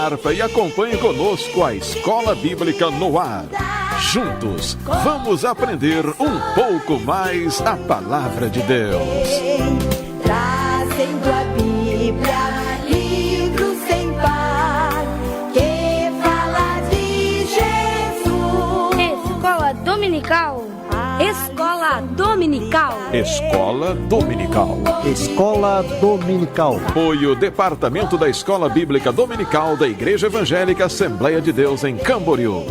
harpa e acompanhe conosco a Escola Bíblica no Ar. Juntos, vamos aprender um pouco mais a Palavra de Deus. Trazendo a Bíblia, livro sem par, que fala de Jesus. Escola Dominical. Escola Dominical. Escola Dominical. Escola Dominical. Apoio Departamento da Escola Bíblica Dominical da Igreja Evangélica Assembleia de Deus em Camboriú.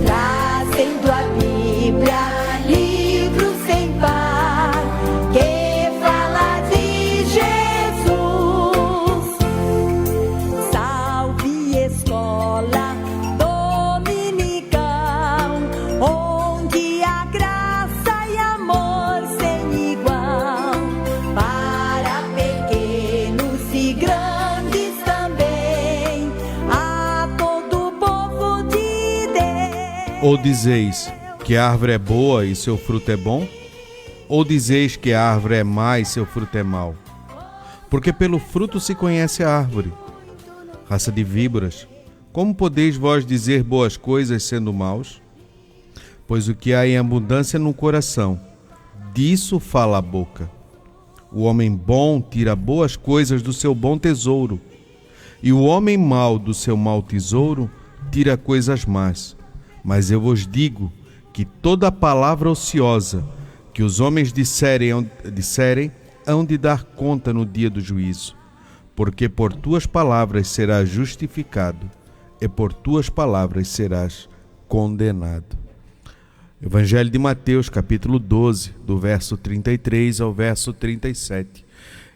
Trazendo a Bíblia, livro sem par, que fala de Jesus. Salve Escola Dominical, onde a graça e amor sem igual, para pequenos e grandes também, a todo o povo de Deus. Ou dizeis que a árvore é boa e seu fruto é bom? Ou dizeis que a árvore é má e seu fruto é mau? Porque pelo fruto se conhece a árvore. Raça de víboras, como podeis vós dizer boas coisas sendo maus? Pois o que há em abundância no coração, disso fala a boca. O homem bom tira boas coisas do seu bom tesouro, e o homem mau do seu mau tesouro tira coisas más. Mas eu vos digo que toda palavra ociosa que os homens disserem, hão de dar conta no dia do juízo, porque por tuas palavras serás justificado, e por tuas palavras serás condenado. Evangelho de Mateus, capítulo 12, do verso 33 ao verso 37.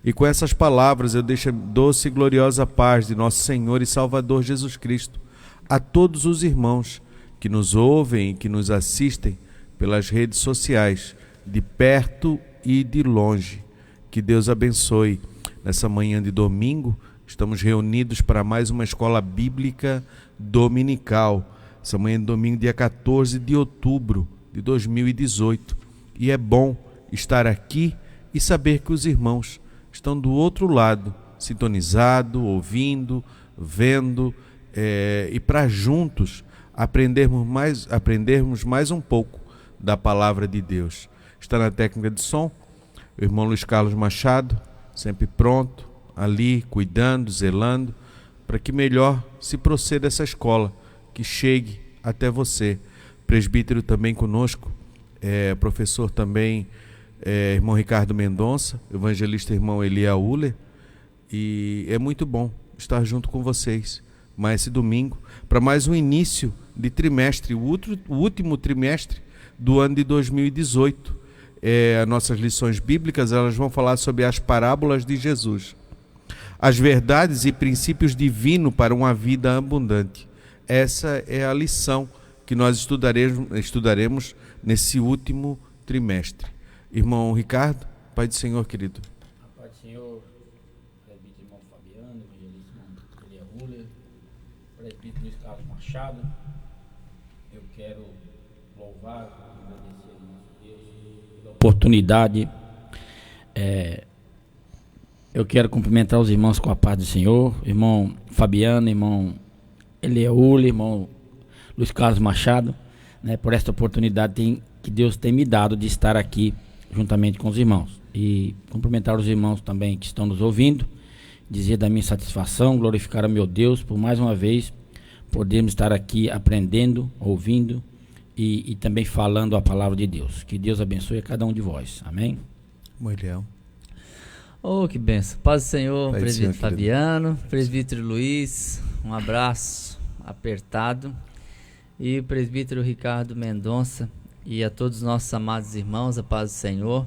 E com essas palavras eu deixo a doce e gloriosa paz de nosso Senhor e Salvador Jesus Cristo a todos os irmãos que nos ouvem e que nos assistem pelas redes sociais, de perto e de longe. Que Deus abençoe. Nessa manhã de domingo, estamos reunidos para mais uma Escola Bíblica Dominical. Essa manhã de domingo, dia 14 de outubro de 2018. E é bom estar aqui e saber que os irmãos estão do outro lado, sintonizados, ouvindo, vendo, e para juntos aprendermos mais um pouco da Palavra de Deus. Está na técnica de som o irmão Luiz Carlos Machado, sempre pronto, ali, cuidando, zelando, para que melhor se proceda essa escola, que chegue até você. Presbítero também conosco, professor também, irmão Ricardo Mendonça, evangelista irmão Elia Uller, e é muito bom estar junto com vocês mais esse domingo, para mais um início de trimestre, o último trimestre do ano de 2018. As nossas lições bíblicas, elas vão falar sobre as parábolas de Jesus, as verdades e princípios divinos para uma vida abundante. Essa é a lição que nós estudaremos nesse último trimestre. Irmão Ricardo, Pai do Senhor, querido. Pai do Senhor, presbítero irmão Fabiano, evangelista irmão Elia Uller, presbítero Luiz Carlos Machado. Eu quero louvar e agradecer ao nosso Deus pela oportunidade. Eu quero cumprimentar os irmãos com a paz do Senhor, irmão Fabiano, irmão Elia Uller, irmão Luiz Carlos Machado, por esta oportunidade que Deus tem me dado de estar aqui juntamente com os irmãos. E cumprimentar os irmãos também que estão nos ouvindo, dizer da minha satisfação, glorificar a meu Deus por mais uma vez podermos estar aqui aprendendo, ouvindo e também falando a palavra de Deus. Que Deus abençoe a cada um de vós. Amém? Mulher. Oh, que benção. Paz do Senhor, Pai do presbítero Senhor, Fabiano, presbítero Luiz, um abraço apertado. E o presbítero Ricardo Mendonça e a todos os nossos amados irmãos, a paz do Senhor.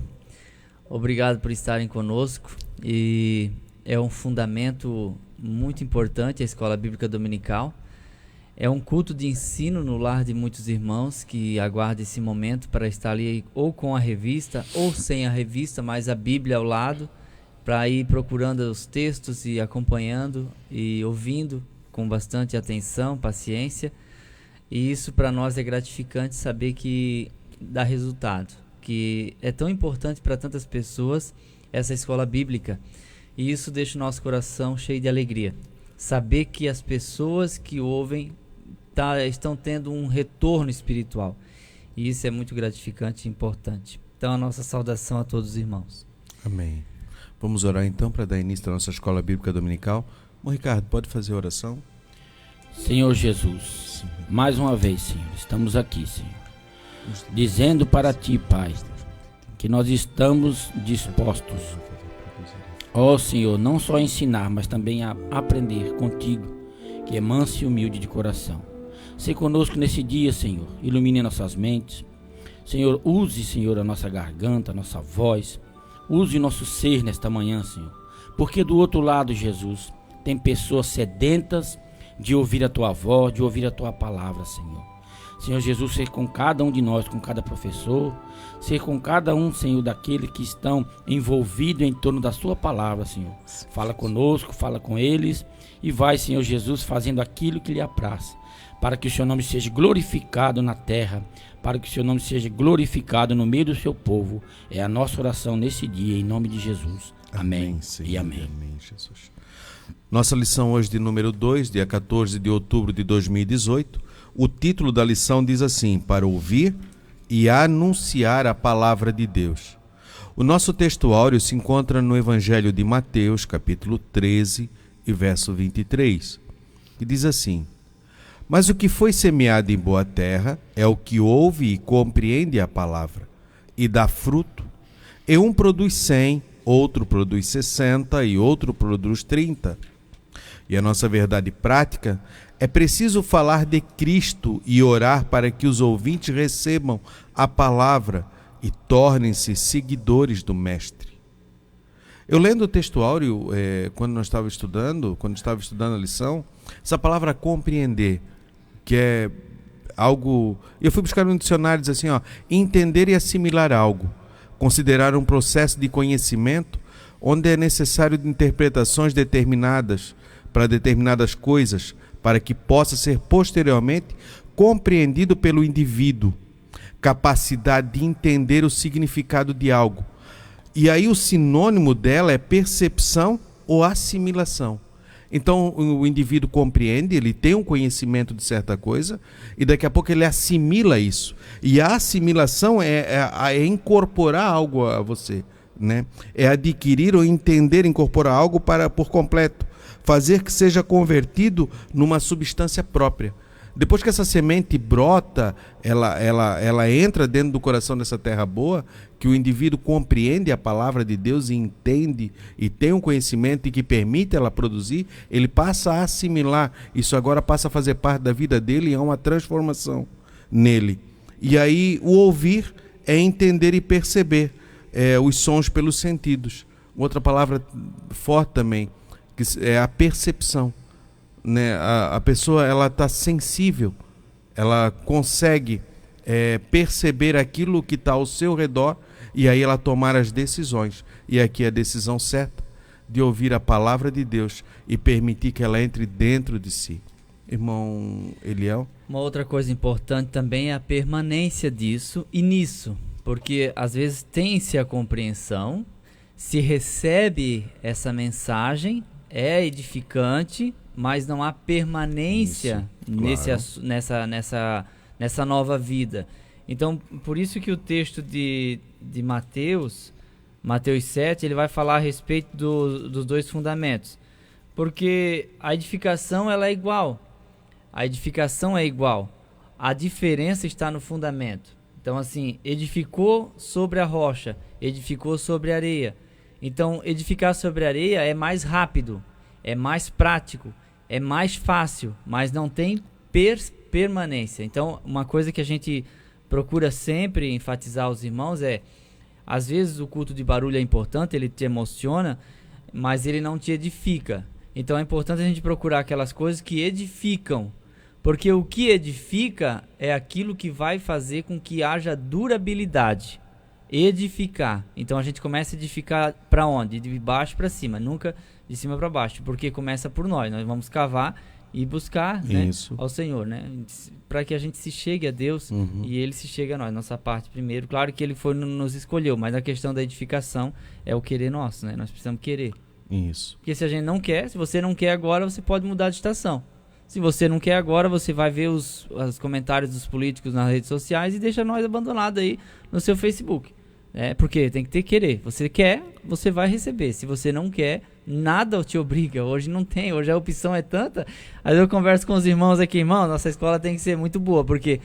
Obrigado por estarem conosco. E é um fundamento muito importante a Escola Bíblica Dominical. É um culto de ensino no lar de muitos irmãos que aguardam esse momento para estar ali ou com a revista ou sem a revista, mas a Bíblia ao lado, para ir procurando os textos e acompanhando e ouvindo com bastante atenção, paciência. E isso para nós é gratificante saber que dá resultado, que é tão importante para tantas pessoas essa escola bíblica. E isso deixa o nosso coração cheio de alegria. saber que as pessoas que ouvem estão tendo um retorno espiritual. E isso é muito gratificante e importante. Então, a nossa saudação a todos os irmãos. Amém. Vamos orar então para dar início à nossa escola bíblica dominical. Bom, Ricardo, pode fazer a oração? Senhor Jesus, mais uma vez, Senhor, estamos aqui, Senhor, dizendo para Ti, Pai, que nós estamos dispostos, ó Senhor, não só a ensinar, mas também a aprender contigo, que é manso e humilde de coração. Sê conosco nesse dia, Senhor, ilumine nossas mentes. Senhor, use, Senhor, a nossa garganta, a nossa voz, use o nosso ser nesta manhã, Senhor, porque do outro lado, Jesus, tem pessoas sedentas de ouvir a Tua voz, de ouvir a Tua palavra, Senhor. Senhor Jesus, ser com cada um de nós, com cada professor, ser com cada um, Senhor, daqueles que estão envolvidos em torno da Sua palavra, Senhor. Fala conosco, fala com eles e vai, Senhor Jesus, fazendo aquilo que lhe apraz, para que o Seu nome seja glorificado na terra, para que o Seu nome seja glorificado no meio do Seu povo. É a nossa oração nesse dia, em nome de Jesus. Amém, Senhor, e amém. Amém, Jesus. Nossa lição hoje de número 2, dia 14 de outubro de 2018. O título da lição diz assim: para ouvir e anunciar a palavra de Deus. O nosso texto áureo se encontra no Evangelho de Mateus, capítulo 13 e verso 23, que diz assim: mas o que foi semeado em boa terra é o que ouve e compreende a palavra, e dá fruto. E um produz 100, outro produz 60 e outro produz 30. E a nossa verdade prática é preciso falar de Cristo e orar para que os ouvintes recebam a palavra e tornem-se seguidores do Mestre. Eu lendo o texto áureo, quando estava estudando a lição, essa palavra compreender, que é algo... Eu fui buscar no dicionário, diz assim, entender e assimilar algo, considerar um processo de conhecimento onde é necessário de interpretações determinadas para determinadas coisas, para que possa ser posteriormente compreendido pelo indivíduo. Capacidade de entender o significado de algo. E aí o sinônimo dela é percepção ou assimilação. Então o indivíduo compreende, ele tem um conhecimento de certa coisa e daqui a pouco ele assimila isso. E a assimilação é incorporar algo a você, né? É adquirir ou entender, incorporar algo por completo. Fazer que seja convertido numa substância própria. Depois que essa semente brota, ela entra dentro do coração dessa terra boa, que o indivíduo compreende a palavra de Deus e entende e tem um conhecimento e que permite ela produzir, ele passa a assimilar. Isso agora passa a fazer parte da vida dele e há uma transformação nele. E aí o ouvir é entender e perceber os sons pelos sentidos. Outra palavra forte também, que é a percepção. Né? A pessoa ela está sensível, ela consegue perceber aquilo que está ao seu redor e aí ela tomar as decisões. E aqui a decisão certa de ouvir a palavra de Deus e permitir que ela entre dentro de si. Irmão Eliel? Uma outra coisa importante também é a permanência disso e nisso, porque às vezes tem-se a compreensão, se recebe essa mensagem, é edificante, mas não há permanência nessa nova vida. Então, por isso que o texto de Mateus 7, ele vai falar a respeito dos dois fundamentos. Porque a edificação ela é igual. A edificação é igual. A diferença está no fundamento. Então, assim, edificou sobre a rocha, edificou sobre a areia. Então, edificar sobre a areia é mais rápido, é mais prático, é mais fácil, mas não tem permanência. Então, uma coisa que a gente procura sempre enfatizar aos irmãos é, às vezes o culto de barulho é importante, ele te emociona, mas ele não te edifica. Então é importante a gente procurar aquelas coisas que edificam, porque o que edifica é aquilo que vai fazer com que haja durabilidade. Edificar. Então a gente começa a edificar para onde? De baixo para cima, nunca de cima para baixo, porque começa por nós vamos cavar e buscar, né, ao Senhor, né, para que a gente se chegue a Deus e Ele se chegue a nós, nossa parte primeiro. Claro que Ele nos escolheu, mas a questão da edificação é o querer nosso, né? Nós precisamos querer. Isso. Porque se a gente não quer, se você não quer agora, você pode mudar de estação. Se você não quer agora, você vai ver os comentários dos políticos nas redes sociais e deixa nós abandonados aí no seu Facebook. Porque tem que ter querer. Você quer, você vai receber. Se você não quer, nada te obriga. Hoje não tem, hoje a opção é tanta. Aí eu converso com os irmãos aqui, irmão, nossa escola tem que ser muito boa, porque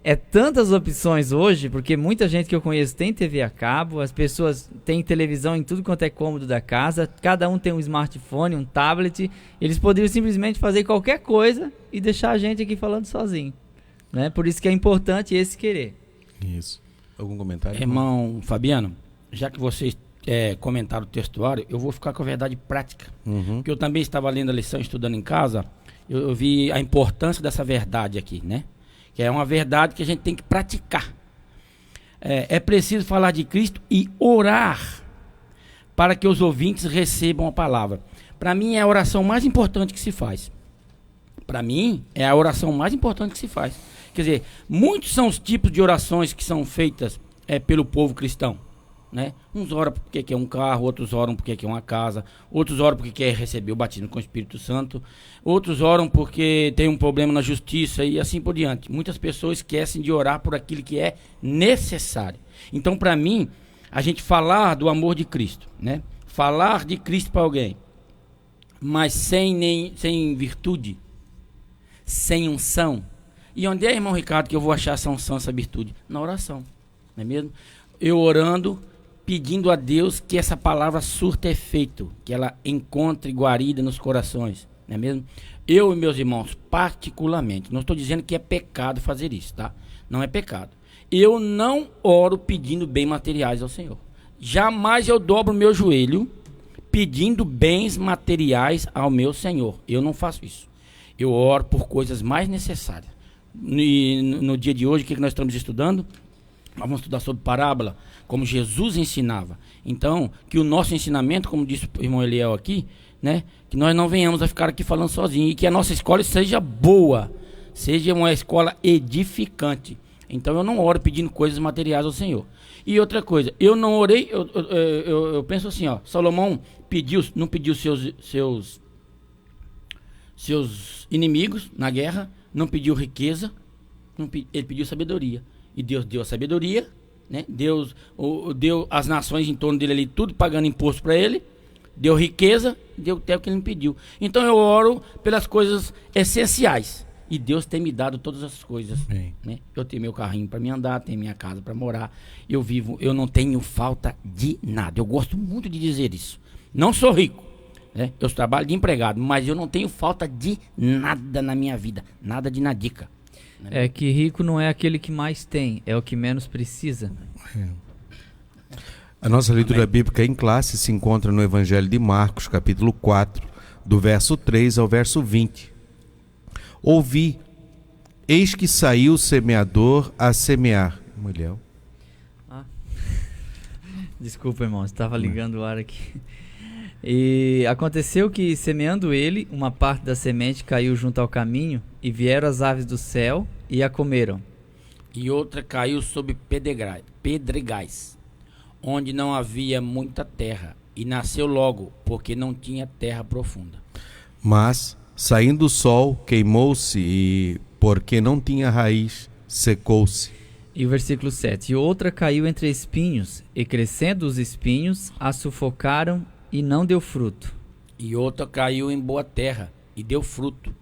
é tantas opções hoje, porque muita gente que eu conheço tem TV a cabo, as pessoas têm televisão em tudo quanto é cômodo da casa, cada um tem um smartphone, um tablet, eles poderiam simplesmente fazer qualquer coisa e deixar a gente aqui falando sozinho, né? Por isso que é importante esse querer. Isso. Algum comentário? Irmão Fabiano, já que vocês comentaram o textuário, eu vou ficar com a verdade prática. Porque eu também estava lendo a lição, estudando em casa, eu vi a importância dessa verdade aqui, né? Que é uma verdade que a gente tem que praticar. É preciso falar de Cristo e orar para que os ouvintes recebam a palavra. Para mim é a oração mais importante que se faz. Para mim é a oração mais importante que se faz. Quer dizer, muitos são os tipos de orações que são feitas pelo povo cristão, né? Uns oram porque quer um carro, outros oram porque quer uma casa, outros oram porque quer receber o batismo com o Espírito Santo, outros oram porque tem um problema na justiça e assim por diante. Muitas pessoas esquecem de orar por aquilo que é necessário. Então, para mim, a gente falar do amor de Cristo, né? Falar de Cristo para alguém, mas sem virtude, sem unção. E onde é, irmão Ricardo, que eu vou achar essa unção, essa virtude? Na oração, não é mesmo? Eu orando, pedindo a Deus que essa palavra surta efeito, que ela encontre guarida nos corações, não é mesmo? Eu e meus irmãos, particularmente, não estou dizendo que é pecado fazer isso, tá? Não é pecado. Eu não oro pedindo bens materiais ao Senhor. Jamais eu dobro meu joelho pedindo bens materiais ao meu Senhor. Eu não faço isso. Eu oro por coisas mais necessárias. E no dia de hoje, o que nós estamos estudando? Nós vamos estudar sobre parábola, como Jesus ensinava. Então, que o nosso ensinamento, como disse o irmão Eliel aqui, né, que nós não venhamos a ficar aqui falando sozinhos, e que a nossa escola seja boa, seja uma escola edificante. Então, eu não oro pedindo coisas materiais ao Senhor. E outra coisa, eu não orei, eu penso assim, ó, Salomão não pediu seus inimigos na guerra, não pediu riqueza, ele pediu sabedoria. E Deus deu a sabedoria, né? Deus deu as nações em torno dele ali, tudo pagando imposto para ele, deu riqueza, deu até o que ele me pediu. Então eu oro pelas coisas essenciais. E Deus tem me dado todas as coisas, né? Eu tenho meu carrinho para me andar, tenho minha casa para morar, eu não tenho falta de nada. Eu gosto muito de dizer isso. Não sou rico, né? Eu trabalho de empregado, mas eu não tenho falta de nada na minha vida, nada de nadica. É que rico não é aquele que mais tem, é o que menos precisa. A nossa leitura bíblica em classe se encontra no Evangelho de Marcos, capítulo 4, do verso 3 ao verso 20. Ouvi, eis que saiu o semeador a semear. Mulher. Desculpa, irmão, estava ligando o ar aqui. E aconteceu que, semeando ele, uma parte da semente caiu junto ao caminho, e vieram as aves do céu e a comeram. E outra caiu sobre pedregais, onde não havia muita terra, e nasceu logo, porque não tinha terra profunda. Mas, saindo o sol, queimou-se, e, porque não tinha raiz, secou-se. E o versículo 7. E outra caiu entre espinhos, e crescendo os espinhos, a sufocaram, e não deu fruto. E outra caiu em boa terra, e deu fruto,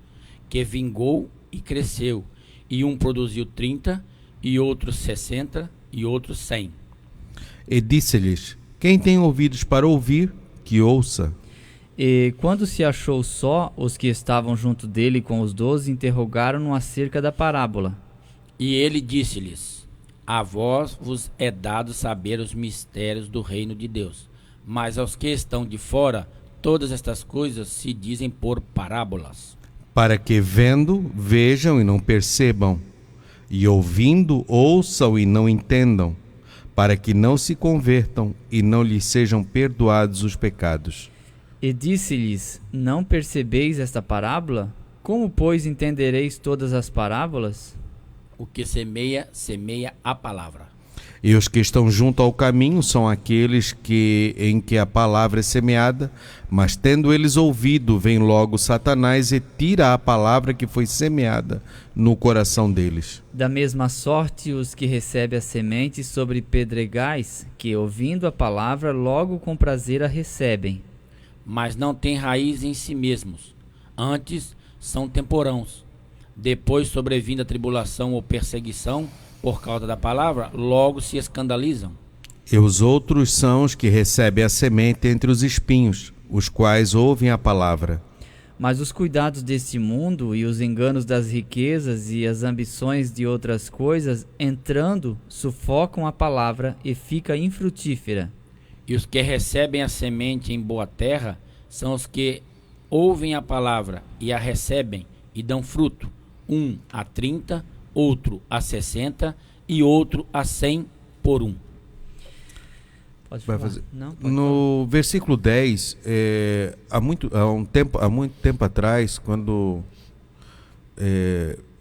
que vingou e cresceu. E um produziu 30, e outro 60, e outro 100. E disse-lhes, quem tem ouvidos para ouvir, que ouça. E quando se achou só, os que estavam junto dele com os 12 interrogaram-no acerca da parábola. E ele disse-lhes, a vós vos é dado saber os mistérios do reino de Deus. Mas aos que estão de fora, todas estas coisas se dizem por parábolas. Para que vendo, vejam e não percebam, e ouvindo, ouçam e não entendam, para que não se convertam e não lhes sejam perdoados os pecados. E disse-lhes, não percebeis esta parábola? Como, pois, entendereis todas as parábolas? O que semeia, semeia a palavra. E os que estão junto ao caminho são aqueles em que a palavra é semeada, mas tendo eles ouvido, vem logo Satanás e tira a palavra que foi semeada no coração deles. Da mesma sorte, os que recebem a semente sobre pedregais, que ouvindo a palavra, logo com prazer a recebem. Mas não têm raiz em si mesmos, antes são temporãos. Depois, sobrevindo a tribulação ou perseguição, por causa da palavra, logo se escandalizam. E os outros são os que recebem a semente entre os espinhos, os quais ouvem a palavra. Mas os cuidados deste mundo e os enganos das riquezas e as ambições de outras coisas, entrando, sufocam a palavra e fica infrutífera. E os que recebem a semente em boa terra são os que ouvem a palavra e a recebem e dão fruto, um a 30, outro a 60 e outro a 100 por um. Pode Vai falar. fazer. Não, pode No versículo 10, há muito tempo atrás, quando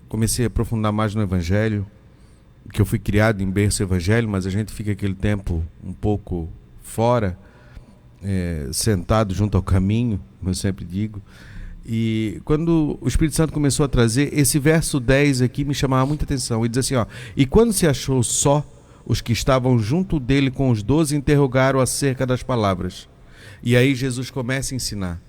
comecei a aprofundar mais no Evangelho, que eu fui criado em berço evangélico, mas a gente fica aquele tempo um pouco fora, sentado junto ao caminho, como eu sempre digo. E quando o Espírito Santo começou a trazer, esse verso 10 aqui me chamava muita atenção. Ele diz assim, e quando se achou só, os que estavam junto dele com os 12 interrogaram acerca das palavras. E aí Jesus começa a ensinar.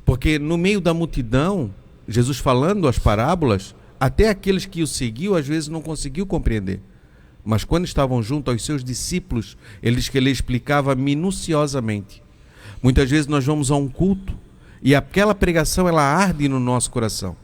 Porque no meio da multidão, Jesus falando as parábolas, até aqueles que o seguiam às vezes não conseguiu compreender. Mas quando estavam junto aos seus discípulos, ele explicava minuciosamente. Muitas vezes nós vamos a um culto e aquela pregação ela arde no nosso coração,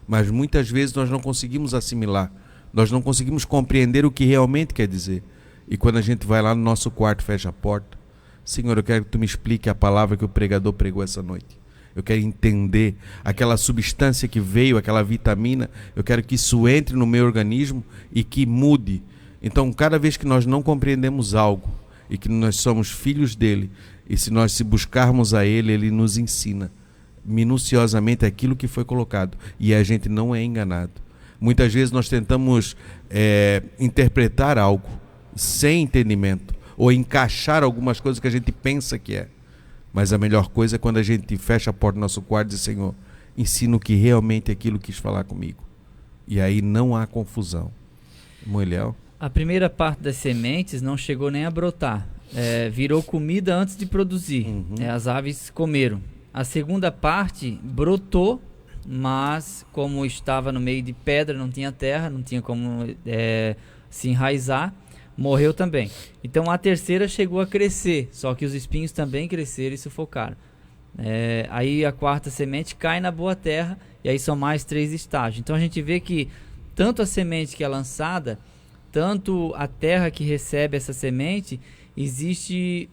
mas muitas vezes nós não conseguimos assimilar, nós não conseguimos compreender o que realmente quer dizer. E quando a gente vai lá no nosso quarto, fecha a porta, Senhor, eu quero que tu me explique a palavra que o pregador pregou essa noite. Eu quero entender aquela substância que veio, aquela vitamina, eu quero que isso entre no meu organismo e que mude. Então, cada vez que nós não compreendemos algo e que nós somos filhos dele, e se nós se buscarmos a ele, ele nos ensina minuciosamente aquilo que foi colocado, e a gente não é enganado. Muitas vezes nós tentamos interpretar algo sem entendimento, ou encaixar algumas coisas que a gente pensa que é. Mas a melhor coisa é quando a gente fecha a porta do nosso quarto e diz, Senhor, ensina o que realmente aquilo quis falar comigo. E aí não há confusão. Moelhel? A primeira parte das sementes não chegou nem a brotar. Virou comida antes de produzir. As aves comeram. A segunda parte brotou, mas como estava no meio de pedra, não tinha terra, não tinha como se enraizar, morreu também. Então a terceira chegou a crescer, só que os espinhos também cresceram e sufocaram. Aí a quarta semente cai na boa terra, e aí são mais 3 estágios. Então a gente vê que tanto a semente que é lançada, tanto a terra que recebe essa semente, existe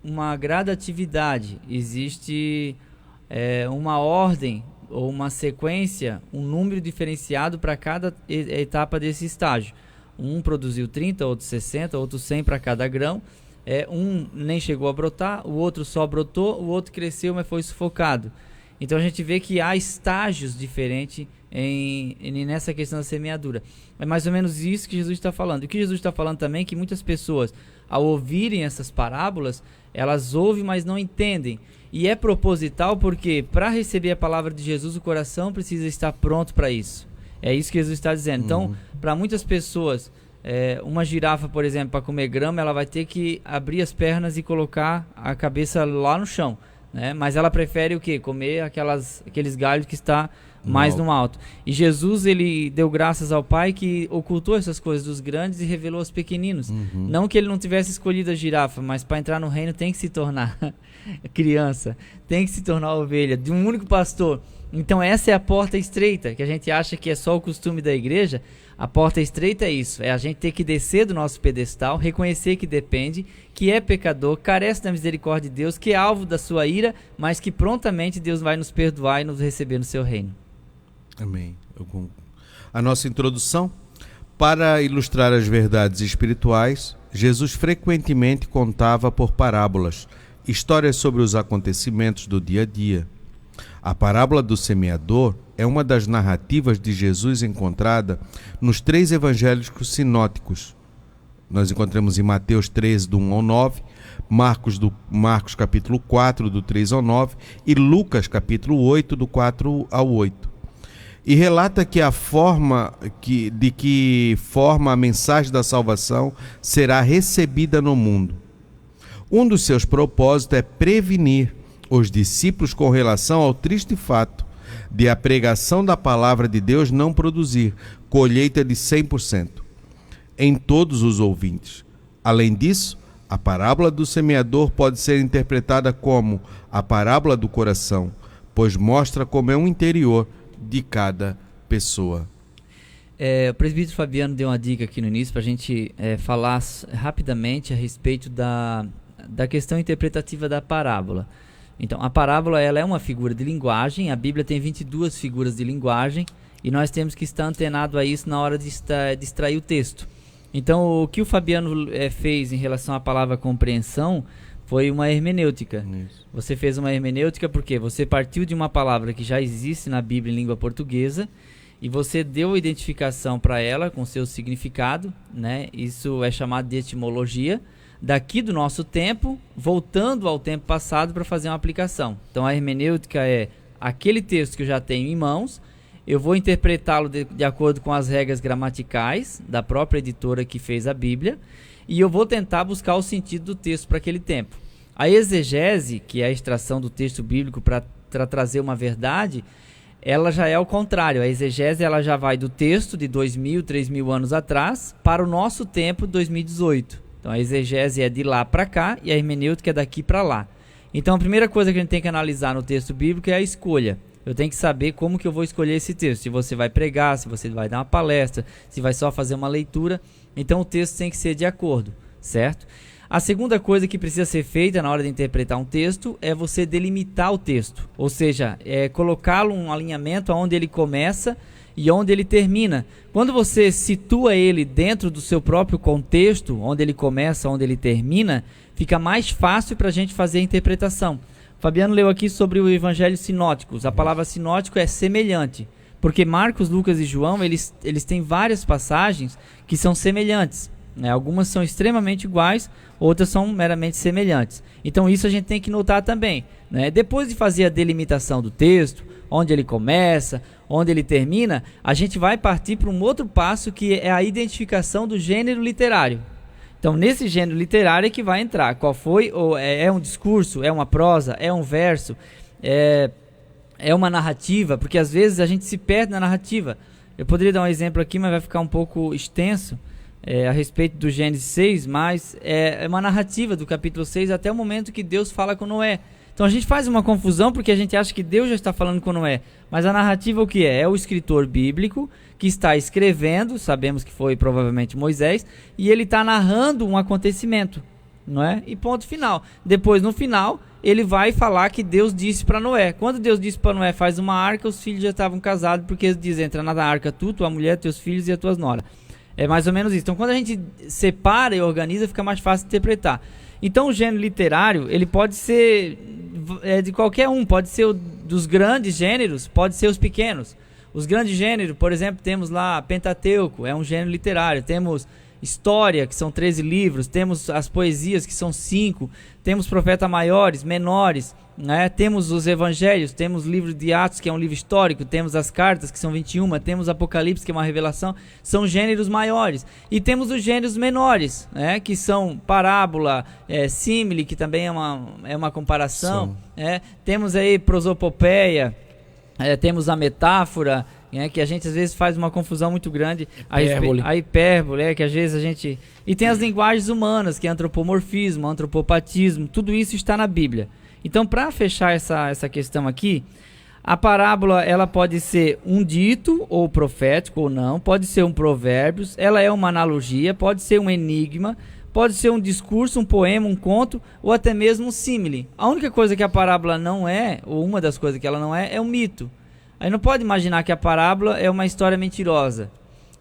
uma gradatividade, existe uma ordem ou uma sequência, um número diferenciado para cada etapa desse estágio. Um produziu 30, outro 60, outro 100 para cada grão. Um nem chegou a brotar, o outro só brotou, o outro cresceu, mas foi sufocado. Então a gente vê que há estágios diferentes nessa questão da semeadura. É mais ou menos isso que Jesus está falando. E o que Jesus está falando também é que muitas pessoas, ao ouvirem essas parábolas, elas ouvem, mas não entendem. E é proposital porque para receber a palavra de Jesus, o coração precisa estar pronto para isso. É isso que Jesus está dizendo. Então, para muitas pessoas, uma girafa, por exemplo, para comer grama, ela vai ter que abrir as pernas e colocar a cabeça lá no chão, né? Mas ela prefere o quê? Comer aqueles galhos que está mais no alto. E Jesus, ele deu graças ao Pai que ocultou essas coisas dos grandes e revelou aos pequeninos. Não que ele não tivesse escolhido a girafa, mas para entrar no reino tem que se tornar criança, tem que se tornar ovelha de um único pastor. Então essa é a porta estreita, que a gente acha que é só o costume da igreja. A porta estreita é isso, é a gente ter que descer do nosso pedestal, reconhecer que depende, que é pecador, carece da misericórdia de Deus, que é alvo da sua ira, mas que prontamente Deus vai nos perdoar e nos receber no seu reino. Amém. A nossa introdução, para ilustrar as verdades espirituais, Jesus frequentemente contava por parábolas histórias sobre os acontecimentos do dia a dia. A parábola do semeador é uma das narrativas de Jesus encontrada nos 3 evangelhos sinóticos, Nós encontramos em Mateus 13, do 1 ao 9, Marcos capítulo 4, do 3 ao 9, e Lucas capítulo 8, do 4 ao 8. E relata que de que forma a mensagem da salvação será recebida no mundo. Um dos seus propósitos é prevenir os discípulos com relação ao triste fato de a pregação da palavra de Deus não produzir colheita de 100% em todos os ouvintes. Além disso, a parábola do semeador pode ser interpretada como a parábola do coração, pois mostra como é o interior de cada pessoa. O presbítero Fabiano deu uma dica aqui no início para a gente falar rapidamente a respeito da questão interpretativa da parábola. Então, a parábola ela é uma figura de linguagem, a Bíblia tem 22 figuras de linguagem e nós temos que estar antenado a isso na hora de extrair o texto. Então, o que o Fabiano fez em relação à palavra compreensão foi uma hermenêutica. Isso. Você fez uma hermenêutica porque você partiu de uma palavra que já existe na Bíblia em língua portuguesa e você deu identificação para ela com seu significado, né? Isso é chamado de etimologia, daqui do nosso tempo, voltando ao tempo passado para fazer uma aplicação. Então a hermenêutica é aquele texto que eu já tenho em mãos, eu vou interpretá-lo de acordo com as regras gramaticais da própria editora que fez a Bíblia, e eu vou tentar buscar o sentido do texto para aquele tempo. A exegese, que é a extração do texto bíblico para trazer uma verdade, ela já é o contrário. A exegese ela já vai do texto de 2.000, 3.000 anos atrás para o nosso tempo, 2018. Então a exegese é de lá para cá e a hermenêutica é daqui para lá. Então a primeira coisa que a gente tem que analisar no texto bíblico é a escolha. Eu tenho que saber como que eu vou escolher esse texto. Se você vai pregar, se você vai dar uma palestra, se vai só fazer uma leitura. Então o texto tem que ser de acordo, certo? A segunda coisa que precisa ser feita na hora de interpretar um texto é você delimitar o texto. Ou seja, colocá-lo um alinhamento onde ele começa e onde ele termina. Quando você situa ele dentro do seu próprio contexto, onde ele começa, onde ele termina, fica mais fácil para a gente fazer a interpretação. Fabiano leu aqui sobre o Evangelho sinóticos. A palavra sinótico é semelhante, porque Marcos, Lucas e João, eles têm várias passagens que são semelhantes. Algumas são extremamente iguais, outras são meramente semelhantes. Então isso a gente tem que notar também, né? Depois de fazer a delimitação do texto, onde ele começa, onde ele termina, a gente vai partir para um outro passo que é a identificação do gênero literário. Então nesse gênero literário é que vai entrar qual foi, ou é um discurso, é uma prosa, é um verso, é uma narrativa, porque às vezes a gente se perde na narrativa. Eu poderia dar um exemplo aqui, mas vai ficar um pouco extenso a respeito do Gênesis 6, mas é uma narrativa do capítulo 6 até o momento que Deus fala com Noé. Então a gente faz uma confusão porque a gente acha que Deus já está falando com Noé, mas a narrativa o que é? É o escritor bíblico que está escrevendo, sabemos que foi provavelmente Moisés, e ele está narrando um acontecimento, não é? E ponto final. Depois, no final, ele vai falar que Deus disse para Noé. Quando Deus disse para Noé, faz uma arca, os filhos já estavam casados, porque ele diz, entra na arca tu, tua mulher, teus filhos e as tuas noras. É mais ou menos isso. Então, quando a gente separa e organiza, fica mais fácil de interpretar. Então, o gênero literário, ele pode ser de qualquer um. Pode ser dos grandes gêneros, pode ser os pequenos. Os grandes gêneros, por exemplo, temos lá Pentateuco, é um gênero literário. Temos história, que são 13 livros. Temos as poesias, que são 5. Temos profetas maiores, menores, né? Temos os evangelhos, temos o livro de Atos, que é um livro histórico, temos as cartas, que são 21, temos Apocalipse, que é uma revelação, são gêneros maiores. E temos os gêneros menores, né? Que são parábola, símile, que também é uma comparação. Temos aí prosopopeia, temos a metáfora, que a gente às vezes faz uma confusão muito grande, a hipérbole, que às vezes a gente... E tem as linguagens humanas, que é antropomorfismo, antropopatismo, tudo isso está na Bíblia. Então, para fechar essa questão aqui, a parábola ela pode ser um dito, ou profético, ou não, pode ser um provérbio, ela é uma analogia, pode ser um enigma, pode ser um discurso, um poema, um conto, ou até mesmo um símile. A única coisa que a parábola não é, ou uma das coisas que ela não é um mito. Aí não pode imaginar que a parábola é uma história mentirosa.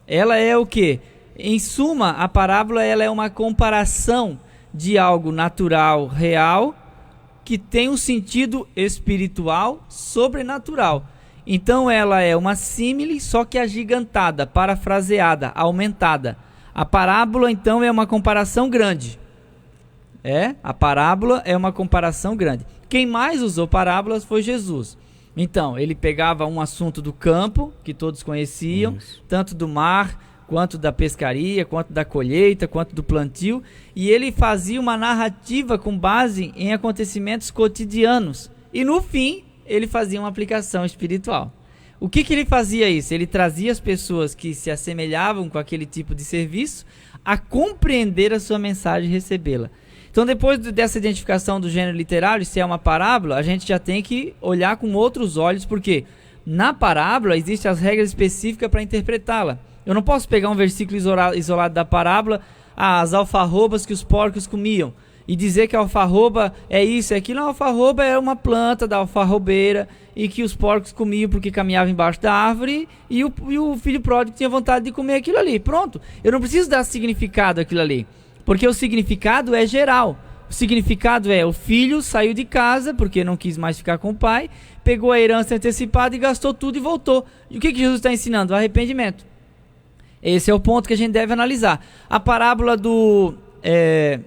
Ela é o quê? Em suma, a parábola ela é uma comparação de algo natural, real, que tem um sentido espiritual, sobrenatural. Então ela é uma símile, só que agigantada, parafraseada, aumentada. A parábola, então, é uma comparação grande. A parábola é uma comparação grande. Quem mais usou parábolas foi Jesus. Então, ele pegava um assunto do campo, que todos conheciam, tanto do mar, quanto da pescaria, quanto da colheita, quanto do plantio, e ele fazia uma narrativa com base em acontecimentos cotidianos. E no fim, ele fazia uma aplicação espiritual. O que ele fazia isso? Ele trazia as pessoas que se assemelhavam com aquele tipo de serviço a compreender a sua mensagem e recebê-la. Então, depois dessa identificação do gênero literário, se é uma parábola, a gente já tem que olhar com outros olhos, porque na parábola existem as regras específicas para interpretá-la. Eu não posso pegar um versículo isolado da parábola, as alfarrobas que os porcos comiam, e dizer que a alfarroba é isso, é aquilo. A alfarroba é uma planta da alfarrobeira e que os porcos comiam porque caminhavam embaixo da árvore, e o filho pródigo tinha vontade de comer aquilo ali. Pronto, eu não preciso dar significado àquilo ali, porque o significado é geral. O significado é: o filho saiu de casa porque não quis mais ficar com o pai, pegou a herança antecipada e gastou tudo e voltou. E o que Jesus está ensinando? Arrependimento. Esse é o ponto que a gente deve analisar. A parábola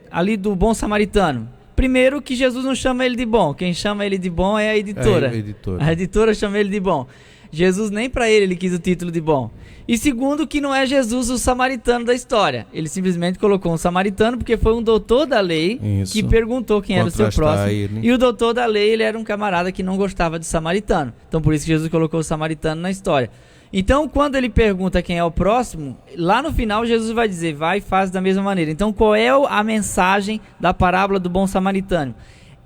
ali do bom samaritano. Primeiro, que Jesus não chama ele de bom. Quem chama ele de bom é a editora. A editora chama ele de bom. Jesus nem para ele quis o título de bom. E segundo, que não é Jesus o samaritano da história. Ele simplesmente colocou um samaritano porque foi um doutor da lei que perguntou quem era o seu próximo. E o doutor da lei, ele era um camarada que não gostava de samaritano. Então por isso que Jesus colocou o samaritano na história. Então, quando ele pergunta quem é o próximo, lá no final Jesus vai dizer: vai e faz da mesma maneira. Então, qual é a mensagem da parábola do bom samaritano?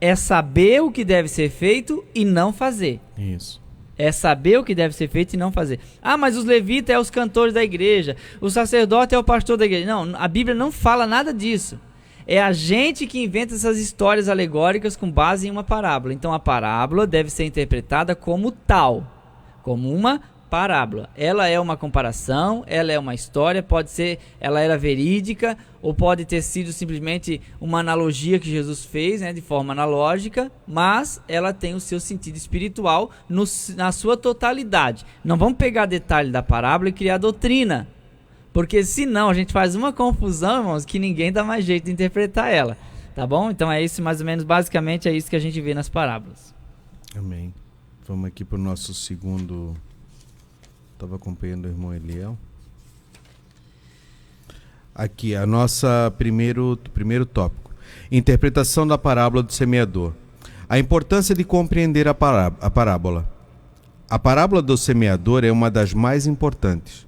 É saber o que deve ser feito e não fazer. Isso. É saber o que deve ser feito e não fazer. Ah, mas os levitas é os cantores da igreja, o sacerdote é o pastor da igreja. Não, a Bíblia não fala nada disso. É a gente que inventa essas histórias alegóricas com base em uma parábola. Então, a parábola deve ser interpretada como tal, como uma parábola. Ela é uma comparação, ela é uma história, pode ser, ela era verídica, ou pode ter sido simplesmente uma analogia que Jesus fez, de forma analógica, mas ela tem o seu sentido espiritual na sua totalidade. Não vamos pegar detalhe da parábola e criar doutrina, porque senão a gente faz uma confusão, irmãos, que ninguém dá mais jeito de interpretar ela. Tá bom? Então é isso, mais ou menos, basicamente é isso que a gente vê nas parábolas. Amém. Vamos aqui para o nosso segundo... Estava acompanhando o irmão Eliel. Aqui, a nossa primeiro tópico. Interpretação da parábola do semeador. A importância de compreender a parábola. A parábola do semeador é uma das mais importantes.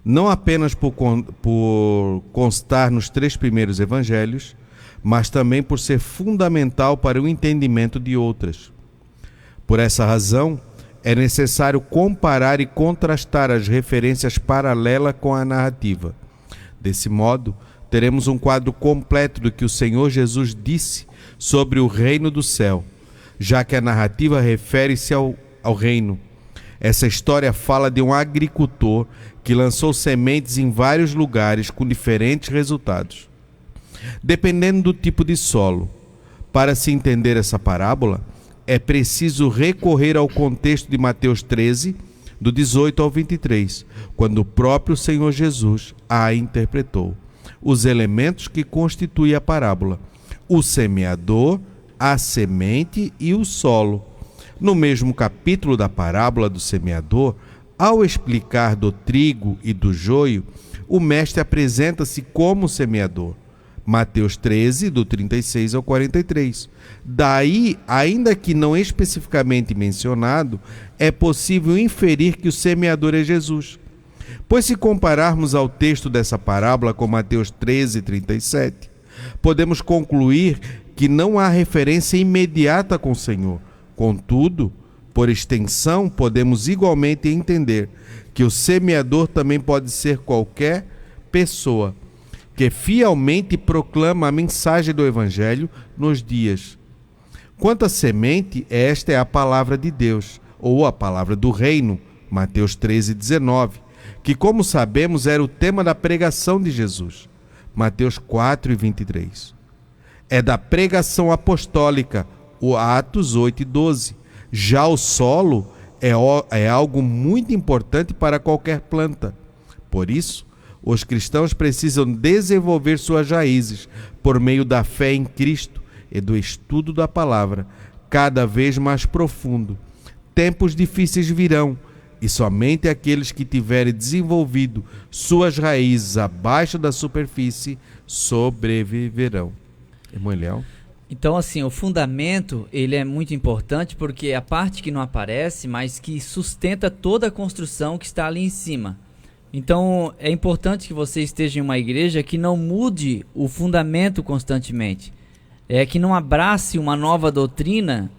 Não apenas por constar nos 3 primeiros evangelhos, mas também por ser fundamental para o entendimento de outras. Por essa razão, é necessário comparar e contrastar as referências paralelas com a narrativa. Desse modo, teremos um quadro completo do que o Senhor Jesus disse sobre o reino do céu, já que a narrativa refere-se ao reino. Essa história fala de um agricultor que lançou sementes em vários lugares com diferentes resultados, dependendo do tipo de solo. Para se entender essa parábola, é preciso recorrer ao contexto de Mateus 13, do 18 ao 23, quando o próprio Senhor Jesus a interpretou. Os elementos que constituem a parábola: o semeador, a semente e o solo. No mesmo capítulo da parábola do semeador, ao explicar do trigo e do joio, o mestre apresenta-se como semeador. Mateus 13, do 36 ao 43. Daí, ainda que não especificamente mencionado, é possível inferir que o semeador é Jesus. Pois se compararmos ao texto dessa parábola com Mateus 13, 37, podemos concluir que não há referência imediata com o Senhor. Contudo, por extensão, podemos igualmente entender que o semeador também pode ser qualquer pessoa que fielmente proclama a mensagem do Evangelho nos dias. Quanto à semente, esta é a palavra de Deus, ou a palavra do reino, Mateus 13, 19, que, como sabemos, era o tema da pregação de Jesus, Mateus 4 e 23. É da pregação apostólica, o Atos 8 e 12. Já o solo é algo muito importante para qualquer planta. Por isso, Os cristãos precisam desenvolver suas raízes por meio da fé em Cristo e do estudo da palavra, cada vez mais profundo. Tempos difíceis virão, e somente aqueles que tiverem desenvolvido suas raízes abaixo da superfície sobreviverão. Irmão Eliel? Então, assim, o fundamento, ele é muito importante porque é a parte que não aparece, mas que sustenta toda a construção que está ali em cima. Então, é importante que você esteja em uma igreja que não mude o fundamento constantemente. Que não abrace uma nova doutrina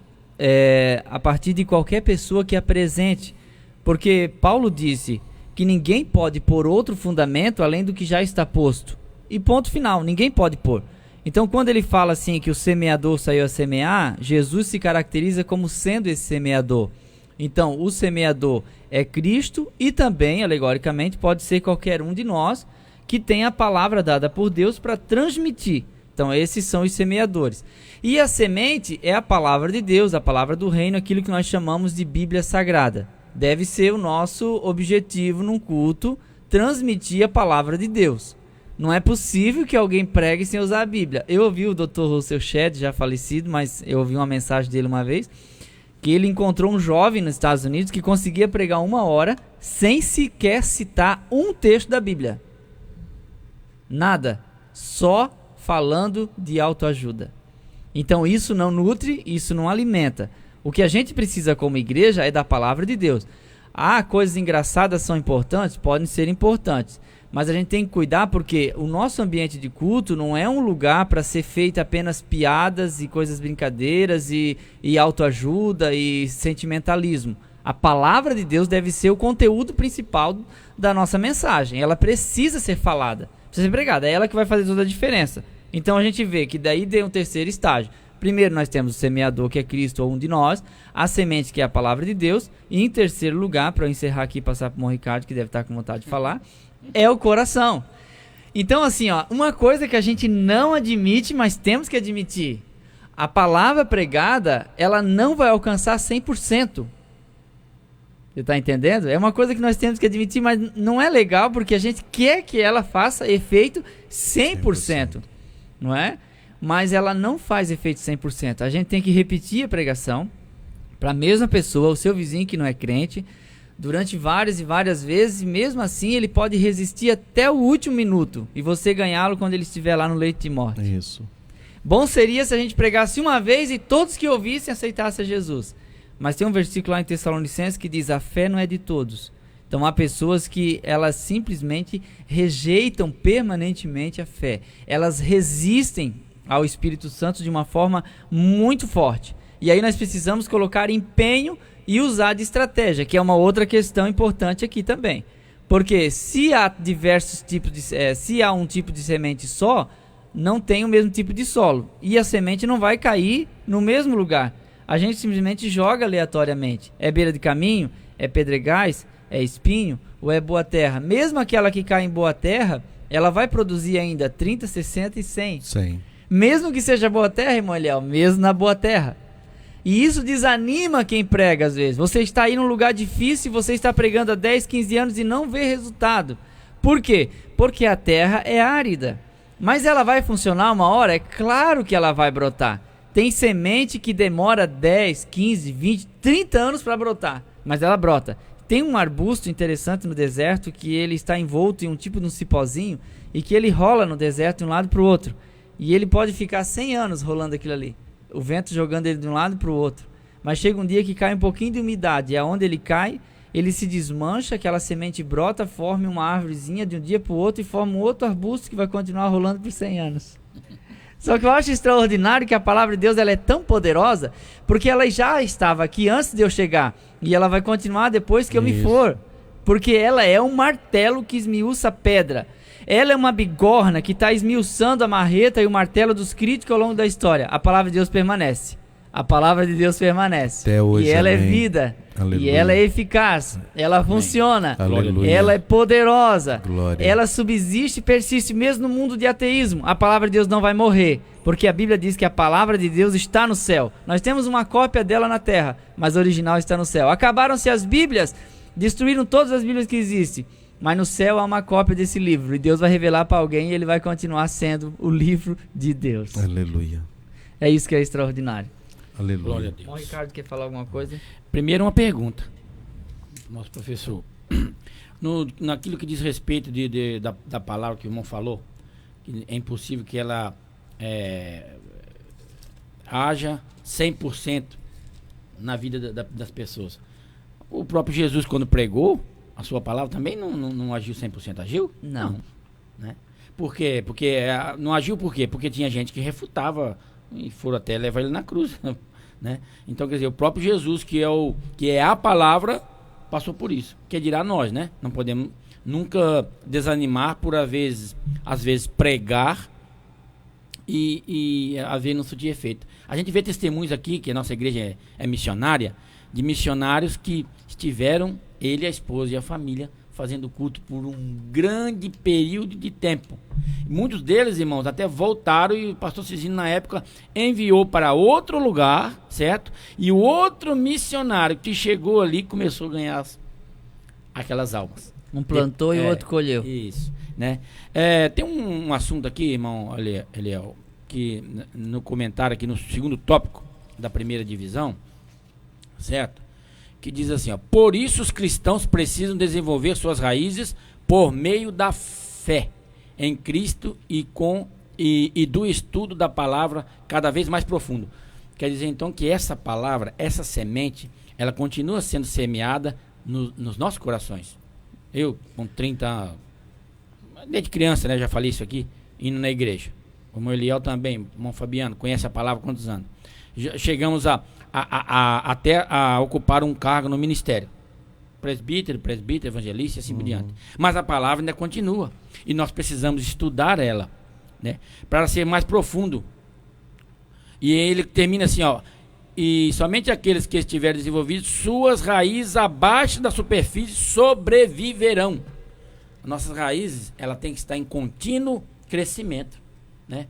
a partir de qualquer pessoa que apresente. Porque Paulo disse que ninguém pode pôr outro fundamento além do que já está posto. E ponto final, ninguém pode pôr. Então, quando ele fala assim que o semeador saiu a semear, Jesus se caracteriza como sendo esse semeador. Então, o semeador é Cristo e também, alegoricamente, pode ser qualquer um de nós que tem a palavra dada por Deus para transmitir. Então, esses são os semeadores. E a semente é a palavra de Deus, a palavra do reino, aquilo que nós chamamos de Bíblia Sagrada. Deve ser o nosso objetivo num culto, transmitir a palavra de Deus. Não é possível que alguém pregue sem usar a Bíblia. Eu ouvi o Dr. Russell Shedd, já falecido, mas eu ouvi uma mensagem dele uma vez, que ele encontrou um jovem nos Estados Unidos que conseguia pregar 1 hora sem sequer citar um texto da Bíblia. Nada. Só falando de autoajuda. Então isso não nutre, isso não alimenta. O que a gente precisa como igreja é da palavra de Deus. Coisas engraçadas são importantes? Podem ser importantes. Mas a gente tem que cuidar porque o nosso ambiente de culto não é um lugar para ser feito apenas piadas e coisas brincadeiras e autoajuda e sentimentalismo. A palavra de Deus deve ser o conteúdo principal da nossa mensagem. Ela precisa ser falada, precisa ser pregada. É ela que vai fazer toda a diferença. Então a gente vê que daí tem um terceiro estágio. Primeiro nós temos o semeador, que é Cristo ou um de nós, a semente, que é a palavra de Deus, e em terceiro lugar, para eu encerrar aqui e passar para o irmão Ricardo, que deve estar com vontade de falar, é o coração. Então, assim, uma coisa que a gente não admite, mas temos que admitir: a palavra pregada, ela não vai alcançar 100%. Você está entendendo? É uma coisa que nós temos que admitir, mas não é legal, porque a gente quer que ela faça efeito 100%. Não é? Mas ela não faz efeito 100%. A gente tem que repetir a pregação para a mesma pessoa, o seu vizinho que não é crente, durante várias e várias vezes, e mesmo assim ele pode resistir até o último minuto e você ganhá-lo quando ele estiver lá no leito de morte. Isso. Bom seria se a gente pregasse uma vez e todos que ouvissem aceitassem a Jesus. Mas tem um versículo lá em Tessalonicenses que diz: a fé não é de todos. Então há pessoas que elas simplesmente rejeitam permanentemente a fé. Elas resistem ao Espírito Santo de uma forma muito forte. E aí nós precisamos colocar empenho e usar de estratégia, que é uma outra questão importante aqui também. Porque se há diversos tipos de se há um tipo de semente só, não tem o mesmo tipo de solo. E a semente não vai cair no mesmo lugar. A gente simplesmente joga aleatoriamente. É beira de caminho, é pedregais, é espinho ou é boa terra. Mesmo aquela que cai em boa terra, ela vai produzir ainda 30, 60 e 100. Sim. Mesmo que seja boa terra, irmão Eliel, mesmo na boa terra. E isso desanima quem prega às vezes. Você está aí num lugar difícil e você está pregando há 10, 15 anos e não vê resultado. Por quê? Porque a terra é árida. Mas ela vai funcionar uma hora? É claro que ela vai brotar. Tem semente que demora 10, 15, 20, 30 anos para brotar, mas ela brota. Tem um arbusto interessante no deserto que ele está envolto em um tipo de um cipózinho e que ele rola no deserto de um lado para o outro. E ele pode ficar 100 anos rolando aquilo ali. O vento jogando ele de um lado para o outro. Mas chega um dia que cai um pouquinho de umidade. E aonde ele cai, ele se desmancha, aquela semente brota, forma uma árvorezinha de um dia para o outro e forma um outro arbusto que vai continuar rolando por 100 anos. Só que eu acho extraordinário que a palavra de Deus ela é tão poderosa, porque ela já estava aqui antes de eu chegar. E ela vai continuar depois que eu me for. Porque ela é um martelo que esmiuça pedra. Ela é uma bigorna que está esmiuçando a marreta e o martelo dos críticos ao longo da história. A palavra de Deus permanece. A palavra de Deus permanece. Até hoje, e ela amém. É vida. Aleluia. E ela é eficaz. Ela funciona. Aleluia. Ela é poderosa. Glória. Ela subsiste e persiste mesmo no mundo de ateísmo. A palavra de Deus não vai morrer. Porque a Bíblia diz que a palavra de Deus está no céu. Nós temos uma cópia dela na terra, mas a original está no céu. Acabaram-se as Bíblias, destruíram todas as Bíblias que existem. mas no céu há uma cópia desse livro, e Deus vai revelar para alguém, e ele vai continuar sendo o livro de Deus. Aleluia. É isso que é extraordinário. Aleluia. Glória a Bom, Deus. Ricardo, quer falar alguma coisa? Primeiro, uma pergunta, nosso professor. Naquilo que diz respeito da palavra que o irmão falou, que é impossível que ela haja 100% na vida das pessoas. O próprio Jesus, quando pregou a sua palavra, também não agiu 100%. Agiu? Não. Né? Por quê? Porque não agiu por quê? Porque tinha gente que refutava e foram até levar ele na cruz. Né? Então, quer dizer, o próprio Jesus, que é a palavra, passou por isso. Que dirá nós, né? Não podemos nunca desanimar por, às vezes pregar e haver não surtir efeito. A gente vê testemunhos aqui, que a nossa igreja é missionária, de missionários que estiveram, ele, a esposa e a família, fazendo culto por um grande período de tempo. Muitos deles, irmãos, até voltaram, e o pastor Cisino, na época, enviou para outro lugar, certo? E o outro missionário que chegou ali começou a ganhar aquelas almas. Um plantou e o outro colheu. Isso, né? Tem um assunto aqui, irmão Eliel, que no comentário aqui, no segundo tópico da primeira divisão, certo? Que diz assim, ó: por isso os cristãos precisam desenvolver suas raízes por meio da fé em Cristo e do estudo da palavra cada vez mais profundo. Quer dizer, então, que essa palavra, essa semente, ela continua sendo semeada nos nossos corações. Eu, com 30, desde criança, né, já falei isso aqui, indo na igreja. O irmão Eliel também, o irmão Fabiano, conhece a palavra há quantos anos? Chegamos até a ocupar um cargo no ministério. Presbítero, evangelista e assim por diante. Mas a palavra ainda continua. E nós precisamos estudar ela, né, para ser mais profundo. E ele termina assim, ó: e somente aqueles que estiverem desenvolvidos, suas raízes abaixo da superfície sobreviverão. Nossas raízes, ela tem que estar em contínuo crescimento, né?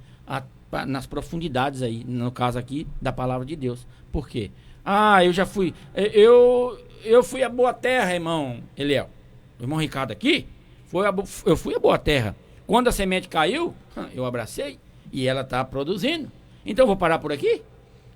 Nas profundidades aí, no caso aqui, da palavra de Deus. Por quê? Eu fui a boa terra, irmão Eliel. O irmão Ricardo aqui, eu fui a boa terra. Quando a semente caiu, eu abracei e ela está produzindo. Então eu vou parar por aqui?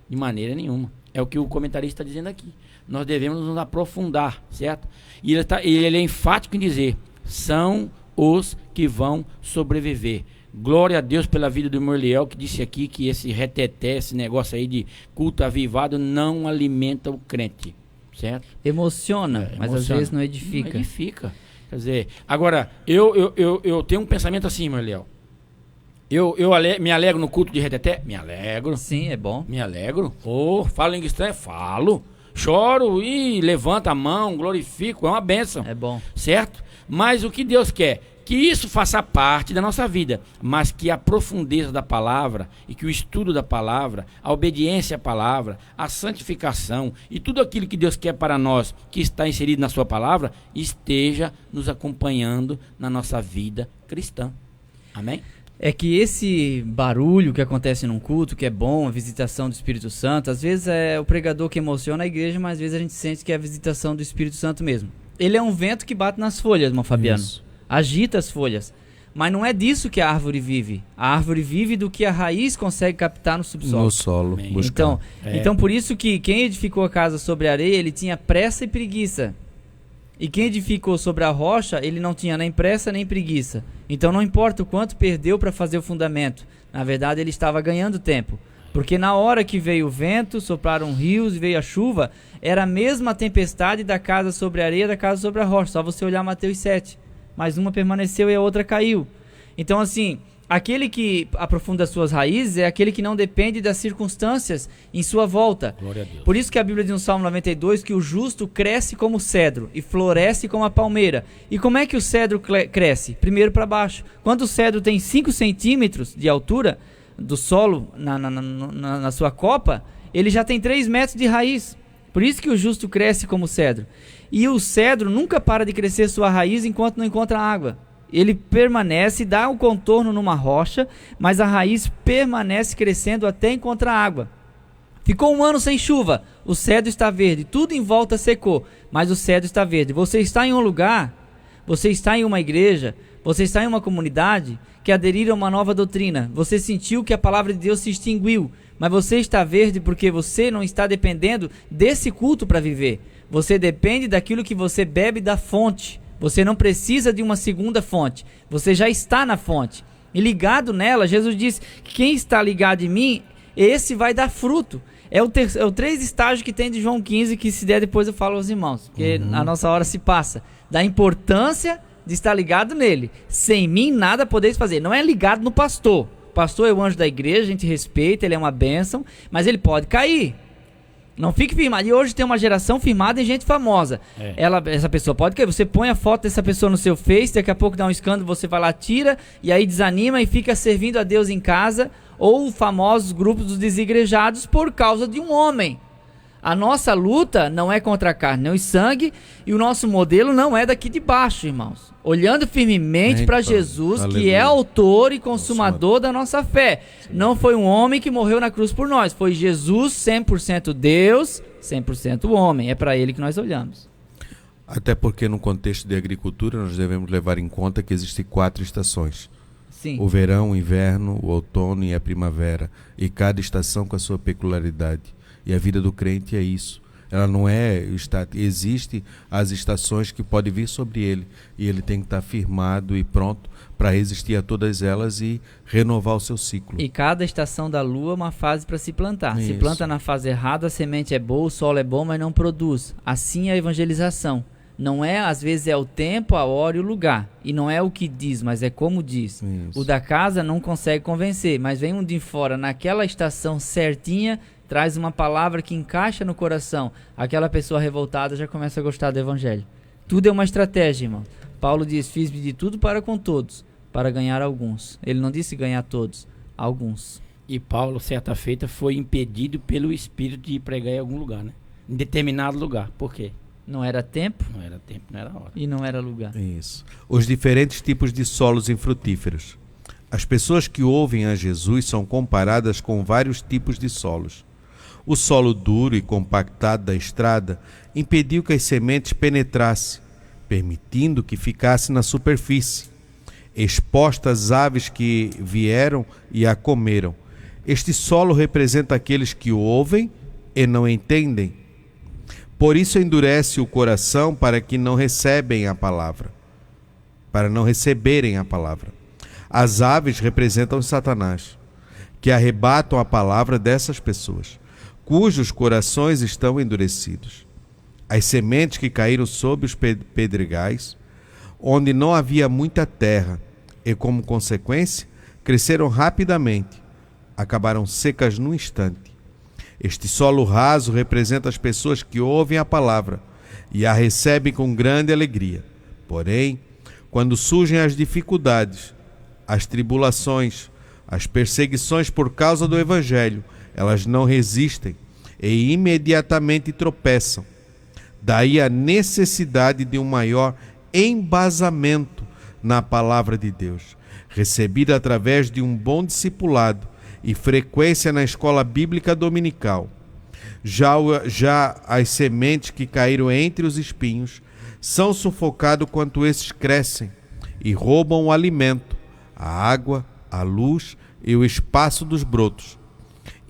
De maneira nenhuma. É o que o comentarista está dizendo aqui. Nós devemos nos aprofundar, certo? E ele é enfático em dizer: são os que vão sobreviver. Glória a Deus pela vida do irmão Eliel, que disse aqui que esse reteté, esse negócio aí de culto avivado não alimenta o crente, certo? Emociona, mas às vezes não edifica. Não edifica. Quer dizer, agora, eu tenho um pensamento assim, irmão Eliel. Eu me alegro no culto de reteté? Me alegro. Sim, é bom. Me alegro. Falo em estranho? Falo. Choro e levanto a mão, glorifico, é uma bênção. É bom. Certo? Mas o que Deus quer? Que isso faça parte da nossa vida, mas que a profundeza da palavra e que o estudo da palavra, a obediência à palavra, a santificação e tudo aquilo que Deus quer para nós, que está inserido na sua palavra, esteja nos acompanhando na nossa vida cristã. Amém? É que esse barulho que acontece num culto, que é bom, a visitação do Espírito Santo, às vezes é o pregador que emociona a igreja, mas às vezes a gente sente que é a visitação do Espírito Santo mesmo. Ele é um vento que bate nas folhas, irmão Fabiano. Isso. Agita as folhas. Mas não é disso que a árvore vive. A árvore vive do que a raiz consegue captar no subsolo. No solo. Então por isso que quem edificou a casa sobre a areia, ele tinha pressa e preguiça. E quem edificou sobre a rocha, ele não tinha nem pressa nem preguiça. Então não importa o quanto perdeu para fazer o fundamento. Na verdade, ele estava ganhando tempo. Porque na hora que veio o vento, sopraram rios e veio a chuva, era a mesma tempestade da casa sobre a areia, da casa sobre a rocha. Só você olhar Mateus 7. Mas uma permaneceu e a outra caiu. Então, assim, aquele que aprofunda as suas raízes é aquele que não depende das circunstâncias em sua volta. Glória a Deus. Por isso que a Bíblia diz no Salmo 92 que o justo cresce como cedro e floresce como a palmeira. E como é que o cedro cresce? Primeiro para baixo. Quando o cedro tem 5 centímetros de altura do solo na sua copa, ele já tem 3 metros de raiz. Por isso que o justo cresce como cedro. E o cedro nunca para de crescer sua raiz enquanto não encontra água. Ele permanece, dá um contorno numa rocha, mas a raiz permanece crescendo até encontrar água. Ficou 1 ano sem chuva, o cedro está verde, tudo em volta secou, mas o cedro está verde. Você está em um lugar, Você está em uma igreja, você está em uma comunidade que aderiram a uma nova doutrina. Você sentiu que a palavra de Deus se extinguiu, mas você está verde porque você não está dependendo desse culto para viver. Você depende daquilo que você bebe da fonte. Você não precisa de uma segunda fonte. Você já está na fonte. E ligado nela, Jesus diz que quem está ligado em mim, esse vai dar fruto. É o 3 estágios que tem de João 15, que se der depois eu falo aos irmãos, porque a nossa hora se passa. Da importância de estar ligado nele. Sem mim nada podeis fazer. Não é ligado no pastor. O pastor é o anjo da igreja, a gente respeita, ele é uma bênção, mas ele pode cair. Não fique firmado. E hoje tem uma geração firmada em gente famosa. Essa pessoa pode cair. Você põe a foto dessa pessoa no seu Face, daqui a pouco dá um escândalo, você vai lá, tira, e aí desanima e fica servindo a Deus em casa, ou famosos grupos dos desigrejados por causa de um homem. A nossa luta não é contra a carne nem o sangue, e o nosso modelo não é daqui de baixo, irmãos. Olhando firmemente para Jesus, aleluia, que é autor e consumador da nossa fé. Não foi um homem que morreu na cruz por nós, foi Jesus, 100% Deus, 100% homem. É para ele que nós olhamos. Até porque no contexto de agricultura nós devemos levar em conta que existem 4 estações. Sim. O verão, o inverno, o outono e a primavera. E cada estação com a sua peculiaridade. E a vida do crente é isso. Ela não é... Existem as estações que podem vir sobre ele. E ele tem que estar firmado e pronto para resistir a todas elas e renovar o seu ciclo. E cada estação da lua é uma fase para se plantar. Isso. Se planta na fase errada, a semente é boa, o solo é bom, mas não produz. Assim é a evangelização. Não é, às vezes é o tempo, a hora e o lugar. E não é o que diz, mas é como diz. Isso. O da casa não consegue convencer, mas vem um de fora, naquela estação certinha, traz uma palavra que encaixa no coração. Aquela pessoa revoltada já começa a gostar do evangelho. Tudo é uma estratégia, irmão. Paulo diz, fiz-me de tudo para com todos, para ganhar alguns. Ele não disse ganhar todos, alguns. E Paulo, certa feita, foi impedido pelo Espírito de pregar em algum lugar, né? Em determinado lugar. Por quê? Não era tempo. Não era tempo, não era hora. E não era lugar. Isso. Os diferentes tipos de solos infrutíferos. As pessoas que ouvem a Jesus são comparadas com vários tipos de solos. O solo duro e compactado da estrada impediu que as sementes penetrassem, permitindo que ficasse na superfície, expostas às aves que vieram e a comeram. Este solo representa aqueles que ouvem e não entendem. Por isso endurece o coração para que não recebem a palavra, para não receberem a palavra. As aves representam Satanás, que arrebatam a palavra dessas pessoas, cujos corações estão endurecidos. As sementes que caíram sob os pedregais, onde não havia muita terra, e como consequência, cresceram rapidamente, acabaram secas num instante. Este solo raso representa as pessoas que ouvem a palavra e a recebem com grande alegria. Porém, quando surgem as dificuldades, as tribulações, as perseguições por causa do Evangelho, elas não resistem e imediatamente tropeçam. Daí a necessidade de um maior embasamento na palavra de Deus, recebida através de um bom discipulado e frequência na escola bíblica dominical. Já as sementes que caíram entre os espinhos são sufocadas quanto esses crescem e roubam o alimento, a água, a luz e o espaço dos brotos.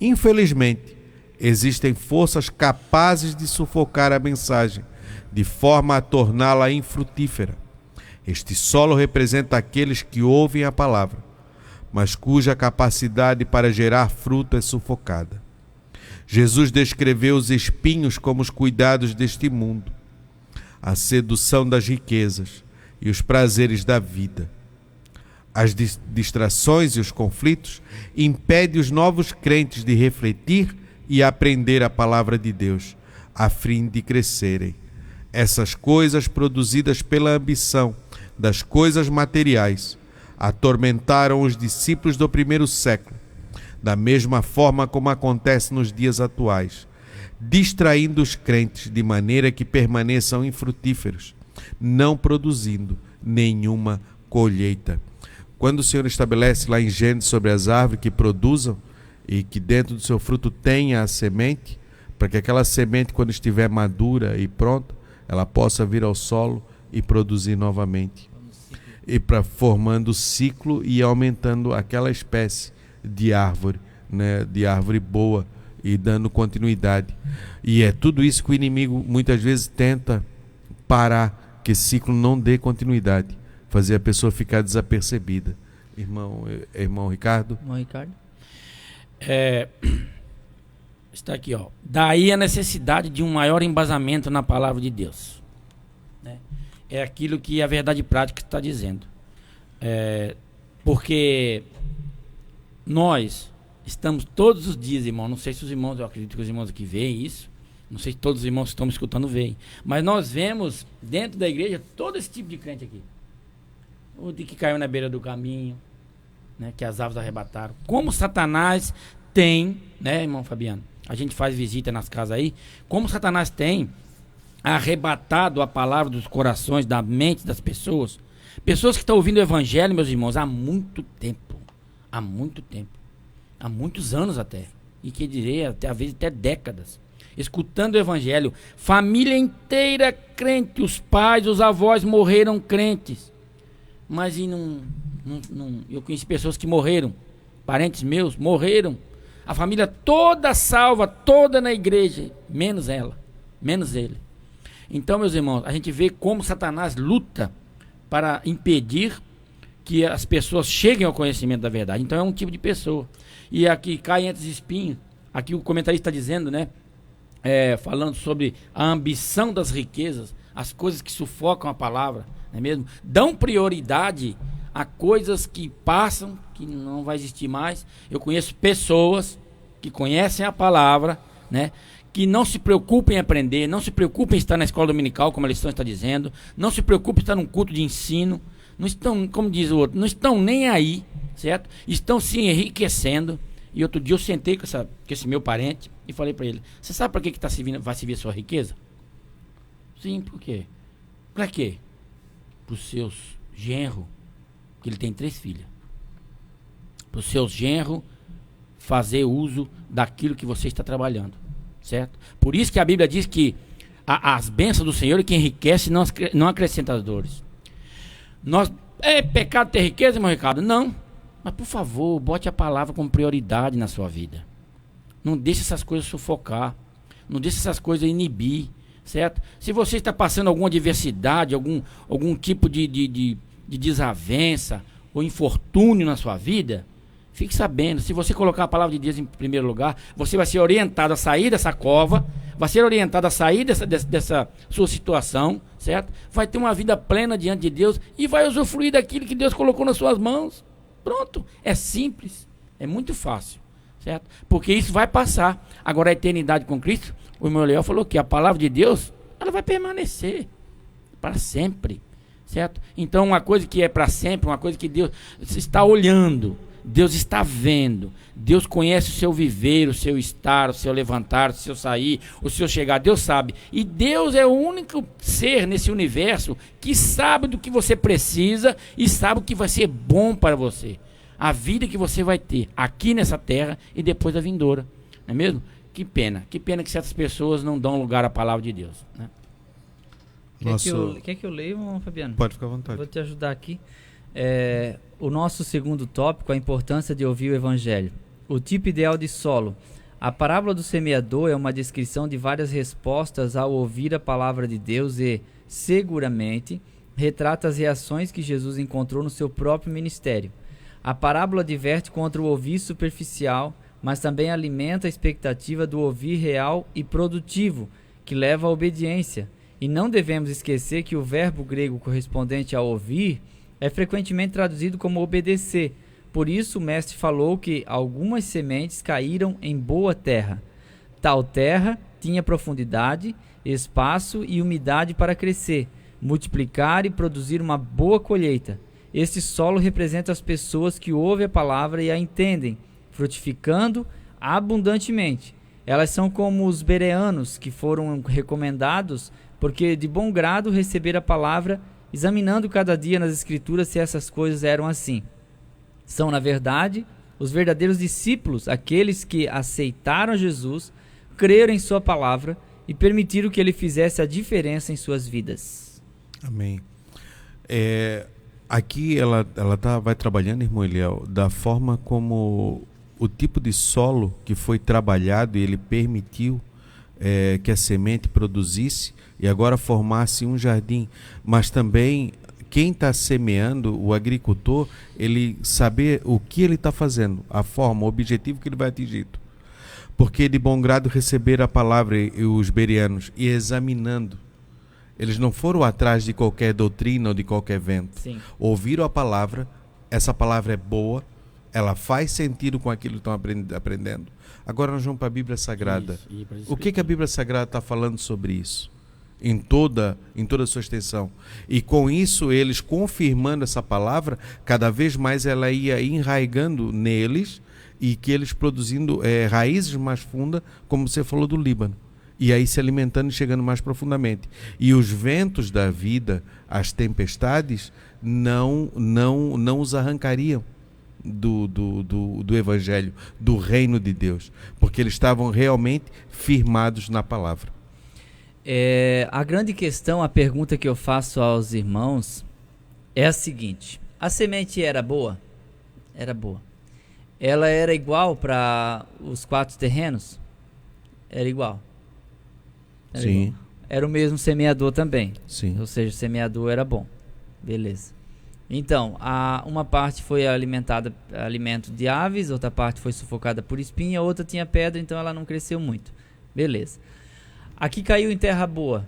Infelizmente, existem forças capazes de sufocar a mensagem, de forma a torná-la infrutífera. Este solo representa aqueles que ouvem a palavra, mas cuja capacidade para gerar fruto é sufocada. Jesus descreveu os espinhos como os cuidados deste mundo, a sedução das riquezas e os prazeres da vida. As distrações e os conflitos impedem os novos crentes de refletir e aprender a palavra de Deus, a fim de crescerem. Essas coisas produzidas pela ambição das coisas materiais atormentaram os discípulos do primeiro século, da mesma forma como acontece nos dias atuais, distraindo os crentes de maneira que permaneçam infrutíferos, não produzindo nenhuma colheita. Quando o Senhor estabelece lá em Gênesis sobre as árvores que produzam e que dentro do seu fruto tenha a semente, para que aquela semente, quando estiver madura e pronta, ela possa vir ao solo e produzir novamente. E para formando ciclo e aumentando aquela espécie de árvore, né, de árvore boa, e dando continuidade. E é tudo isso que o inimigo muitas vezes tenta parar, que esse ciclo não dê continuidade, fazer a pessoa ficar desapercebida. Irmão Ricardo? Irmão Ricardo? Está aqui, ó. Daí a necessidade de um maior embasamento na palavra de Deus, né? É aquilo que a verdade prática está dizendo. Porque nós estamos todos os dias, irmão, não sei se os irmãos, eu acredito que os irmãos aqui veem isso, não sei se todos os irmãos que estão me escutando veem, mas nós vemos dentro da igreja todo esse tipo de crente aqui. O de que caiu na beira do caminho, né, que as aves arrebataram. Como Satanás tem, né, irmão Fabiano? A gente faz visita nas casas aí. Como Satanás tem arrebatado a palavra dos corações, da mente das pessoas. Pessoas que estão ouvindo o evangelho, meus irmãos, há muito tempo. Há muito tempo. Há muitos anos até. E que direi, às vezes até décadas. Escutando o evangelho. Família inteira crente. Os pais, os avós morreram crentes. Mas eu conheci pessoas que morreram. Parentes meus morreram. A família toda salva, toda na igreja. Menos ela. Menos ele. Então, meus irmãos, a gente vê como Satanás luta para impedir que as pessoas cheguem ao conhecimento da verdade. Então é um tipo de pessoa. E aqui cai entre os espinhos. Aqui o comentarista está dizendo, né? Falando sobre a ambição das riquezas, as coisas que sufocam a palavra, não é mesmo? Dão prioridade a coisas que passam, que não vai existir mais. Eu conheço pessoas que conhecem a palavra, né? Que não se preocupem em aprender, não se preocupem em estar na escola dominical, como a lição está dizendo, não se preocupem em estar num culto de ensino, não estão, como diz o outro, não estão nem aí, certo? Estão se enriquecendo. E outro dia eu sentei com esse meu parente e falei para ele: você sabe para que vai servir a sua riqueza? Sim, por quê? Para quê? Para os seus genros, que ele tem 3 filhas. Para os seus genros fazer uso daquilo que você está trabalhando, certo? Por isso que a Bíblia diz que as bênçãos do Senhor é que enriquece e não acrescenta as dores. É pecado ter riqueza, irmão Ricardo? Não. Mas por favor, bote a palavra como prioridade na sua vida. Não deixe essas coisas sufocar. Não deixe essas coisas inibir, certo? Se você está passando alguma adversidade, algum tipo de desavença ou infortúnio na sua vida, fique sabendo, se você colocar a palavra de Deus em primeiro lugar, você vai ser orientado a sair dessa cova, vai ser orientado a sair dessa sua situação, certo? Vai ter uma vida plena diante de Deus e vai usufruir daquilo que Deus colocou nas suas mãos. Pronto, é simples, é muito fácil, certo? Porque isso vai passar. Agora a eternidade com Cristo, o irmão Leão falou que a palavra de Deus, ela vai permanecer para sempre, certo? Então uma coisa que é para sempre, uma coisa que Deus está olhando, Deus está vendo, Deus conhece o seu viver, o seu estar, o seu levantar, o seu sair, o seu chegar, Deus sabe. E Deus é o único ser nesse universo que sabe do que você precisa e sabe o que vai ser bom para você. A vida que você vai ter aqui nessa terra e depois da vindoura, não é mesmo? Que pena que certas pessoas não dão lugar à palavra de Deus, né? Quer que eu leia, Fabiano? Pode ficar à vontade. Vou te ajudar aqui. O nosso segundo tópico, a importância de ouvir o evangelho. O tipo ideal de solo. A parábola do semeador é uma descrição de várias respostas ao ouvir a palavra de Deus e, seguramente, retrata as reações que Jesus encontrou no seu próprio ministério. A parábola diverte contra o ouvir superficial, mas também alimenta a expectativa do ouvir real e produtivo, que leva à obediência. E não devemos esquecer que o verbo grego correspondente a ouvir é frequentemente traduzido como obedecer. Por isso o mestre falou que algumas sementes caíram em boa terra. Tal terra tinha profundidade, espaço e umidade para crescer, multiplicar e produzir uma boa colheita. Este solo representa as pessoas que ouvem a palavra e a entendem, frutificando abundantemente. Elas são como os bereanos, que foram recomendados porque de bom grado receberam a palavra, examinando cada dia nas escrituras se essas coisas eram assim. São, na verdade, os verdadeiros discípulos, aqueles que aceitaram Jesus, creram em sua palavra e permitiram que ele fizesse a diferença em suas vidas. Amém. Aqui ela vai trabalhando, irmão Eliel, da forma como o tipo de solo que foi trabalhado e ele permitiu que a semente produzisse e agora formasse um jardim, mas também quem está semeando, o agricultor, ele saber o que ele está fazendo, a forma, o objetivo que ele vai atingir. Porque de bom grado receber a palavra e os bereanos, e examinando. Eles não foram atrás de qualquer doutrina ou de qualquer vento. Sim. Ouviram a palavra, essa palavra é boa, ela faz sentido com aquilo que estão aprendendo. Agora nós vamos para a Bíblia Sagrada. O que a Bíblia Sagrada está falando sobre isso? Em toda a sua extensão. E com isso, eles confirmando essa palavra, cada vez mais ela ia enraigando neles e que eles produzindo raízes mais fundas, como você falou do Líbano. E aí se alimentando e chegando mais profundamente. E os ventos da vida, as tempestades, não os arrancariam do Evangelho, do reino de Deus. Porque eles estavam realmente firmados na palavra. A grande questão, a pergunta que eu faço aos irmãos é a seguinte: a semente era boa? Era boa. Ela era igual para os 4 terrenos? Era igual. Sim. Igual. Era o mesmo semeador também. Sim. Ou seja, o semeador era bom. Beleza. Então, uma parte foi alimentada alimento de aves, outra parte foi sufocada por espinha, outra tinha pedra, então ela não cresceu muito. Beleza. Aqui caiu em terra boa.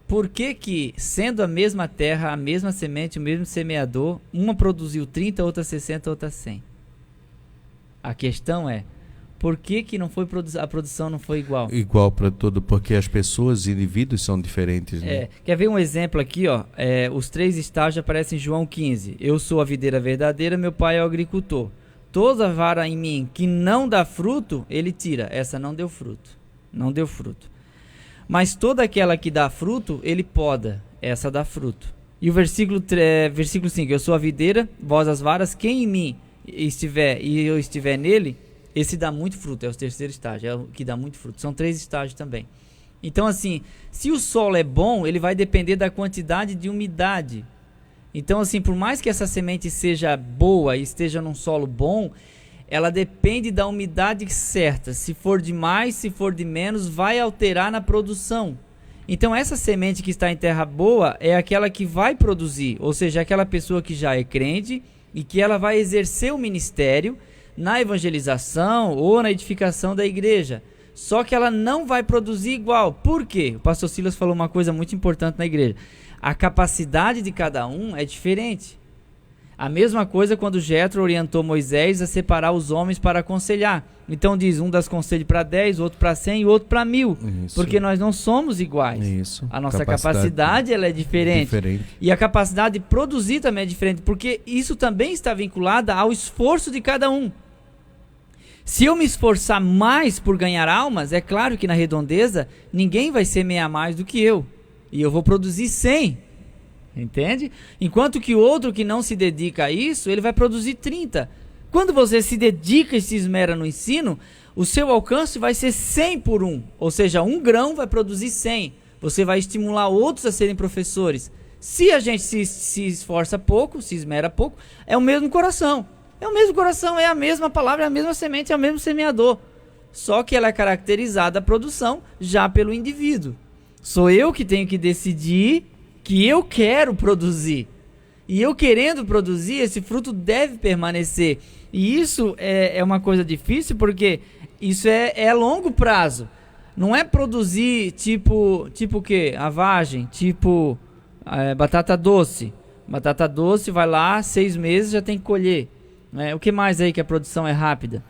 Por que, sendo a mesma terra, a mesma semente, o mesmo semeador, uma produziu 30, outra 60, outra 100? A questão é, por que não foi a produção não foi igual? Igual para todo, porque as pessoas, os indivíduos são diferentes. Né? Quer ver um exemplo aqui? Ó? Os 3 estágios aparecem em João 15. Eu sou a videira verdadeira, meu pai é o agricultor. Toda vara em mim que não dá fruto, ele tira. Essa não deu fruto. Não deu fruto. Mas toda aquela que dá fruto, ele poda. Essa dá fruto. E o versículo 5. Eu sou a videira, vós as varas. Quem em mim estiver e eu estiver nele, esse dá muito fruto. É o 3º estágio. É o que dá muito fruto. São 3 estágios também. Então assim, se o solo é bom, ele vai depender da quantidade de umidade. Então assim, por mais que essa semente seja boa e esteja num solo bom, ela depende da umidade certa. Se for de mais, se for de menos, vai alterar na produção. Então essa semente que está em terra boa é aquela que vai produzir, ou seja, aquela pessoa que já é crente e que ela vai exercer o ministério na evangelização ou na edificação da igreja. Só que ela não vai produzir igual. Por quê? O pastor Silas falou uma coisa muito importante na igreja. A capacidade de cada um é diferente. A mesma coisa quando Jetro orientou Moisés a separar os homens para aconselhar. Então diz, um das conselhos para 10, outro para 100 e outro para 1000. Isso. Porque nós não somos iguais. Isso. A nossa capacidade ela é diferente. E a capacidade de produzir também é diferente, porque isso também está vinculado ao esforço de cada um. Se eu me esforçar mais por ganhar almas, é claro que na redondeza ninguém vai semear mais do que eu. E eu vou produzir 100. Entende? Enquanto que o outro que não se dedica a isso, ele vai produzir 30. Quando você se dedica e se esmera no ensino, o seu alcance vai ser 100 por 1. Ou seja, um grão vai produzir 100. Você vai estimular outros a serem professores. Se a gente se esforça pouco, se esmera pouco, é o mesmo coração. É o mesmo coração, é a mesma palavra, é a mesma semente, é o mesmo semeador. Só que ela é caracterizada a produção já pelo indivíduo. Sou eu que tenho que decidir que eu quero produzir. E eu querendo produzir, esse fruto deve permanecer. E isso é uma coisa difícil, porque isso é a longo prazo. Não é produzir tipo o quê? A vagem, tipo batata doce. Batata doce, vai lá, 6 meses já tem que colher. O que mais aí que a produção é rápida?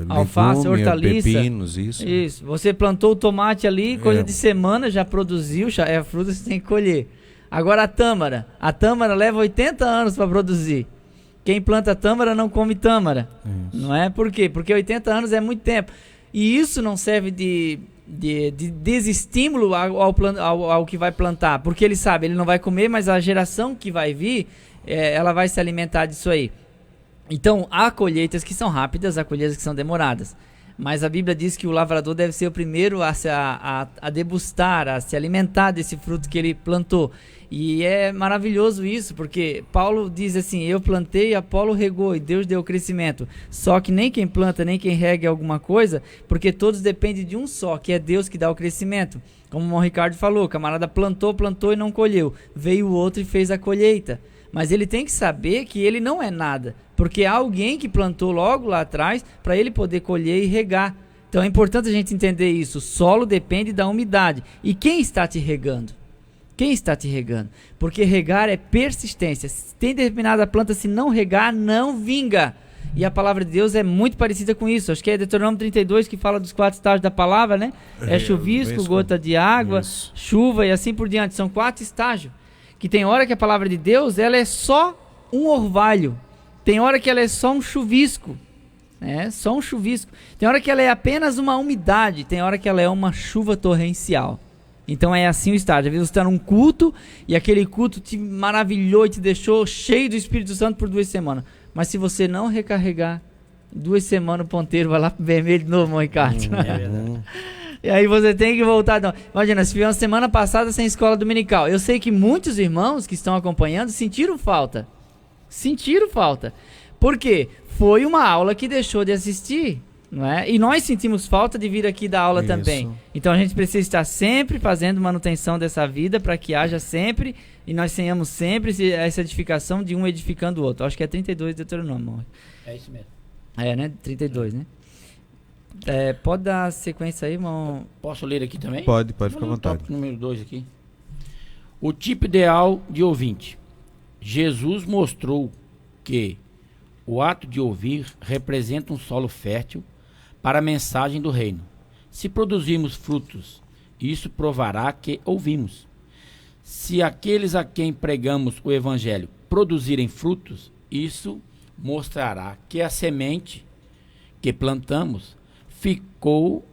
Alface, hortaliça, pepinos, isso. Você plantou o tomate ali, coisa de semana, já produziu, já é a fruta que você tem que colher. Agora a tâmara leva 80 anos para produzir. Quem planta tâmara não come tâmara. Isso. Não é? Por quê? Porque 80 anos é muito tempo. E isso não serve de desestímulo ao que vai plantar, porque ele sabe, ele não vai comer, mas a geração que vai vir, ela vai se alimentar disso aí. Então, há colheitas que são rápidas, há colheitas que são demoradas. mas a Bíblia diz que o lavrador deve ser o primeiro a degustar, a se alimentar desse fruto que ele plantou. E é maravilhoso isso, porque Paulo diz assim: eu plantei, Apolo regou e Deus deu o crescimento. Só que nem quem planta, nem quem rega é alguma coisa, porque todos dependem de um só, que é Deus que dá o crescimento. Como o irmão Ricardo falou, o camarada plantou e não colheu. Veio o outro e fez a colheita. Mas ele tem que saber que ele não é nada, porque há alguém que plantou logo lá atrás para ele poder colher e regar. Então é importante a gente entender isso. O solo depende da umidade. E quem está te regando? Quem está te regando? Porque regar é persistência. Se tem determinada planta, se não regar, não vinga. E a palavra de Deus é muito parecida com isso. Acho que é Deuteronômio 32 que fala dos 4 estágios da palavra, né? É chuvisco, gota de água, chuva e assim por diante. São 4 estágios. Que tem hora que a palavra de Deus ela é só um orvalho. Tem hora que ela é só um chuvisco. Só um chuvisco. Tem hora que ela é apenas uma umidade. Tem hora que ela é uma chuva torrencial. Então é assim o estágio. Às vezes você está num culto e aquele culto te maravilhou e te deixou cheio do Espírito Santo por 2 semanas. Mas se você não recarregar, 2 semanas o ponteiro vai lá pro vermelho de novo, irmão Ricardo. E aí você tem que voltar. Então, imagina, se tivemos semana passada sem escola dominical. Eu sei que muitos irmãos que estão acompanhando sentiram falta. Por quê? Foi uma aula que deixou de assistir. Não é? E nós sentimos falta de vir aqui dar aula também. Então a gente precisa estar sempre fazendo manutenção dessa vida para que haja sempre e nós tenhamos sempre essa edificação de um edificando o outro. Acho que é 32 de Deuteronômio. É isso mesmo. É, né? 32, né? Pode dar sequência aí, irmão? Posso ler aqui também? Pode ficar à vontade. Tópico número 2 aqui. O tipo ideal de ouvinte. Jesus mostrou que o ato de ouvir representa um solo fértil para a mensagem do reino. Se produzirmos frutos, isso provará que ouvimos. Se aqueles a quem pregamos o evangelho produzirem frutos, isso mostrará que a semente que plantamos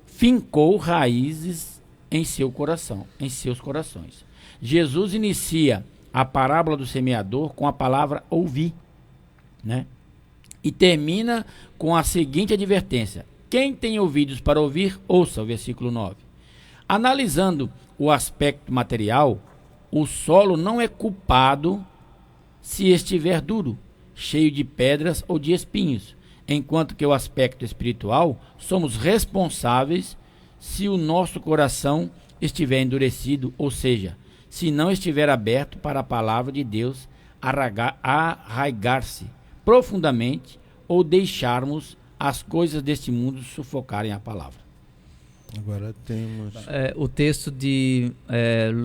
fincou raízes em seus corações. Jesus inicia a parábola do semeador com a palavra ouvir, né? E termina com a seguinte advertência: quem tem ouvidos para ouvir, ouça, o versículo 9. Analisando o aspecto material, o solo não é culpado se estiver duro, cheio de pedras ou de espinhos, enquanto que o aspecto espiritual, somos responsáveis se o nosso coração estiver endurecido, ou seja, se não estiver aberto para a palavra de Deus arraigar-se profundamente ou deixarmos as coisas deste mundo sufocarem a palavra. Agora temos o texto de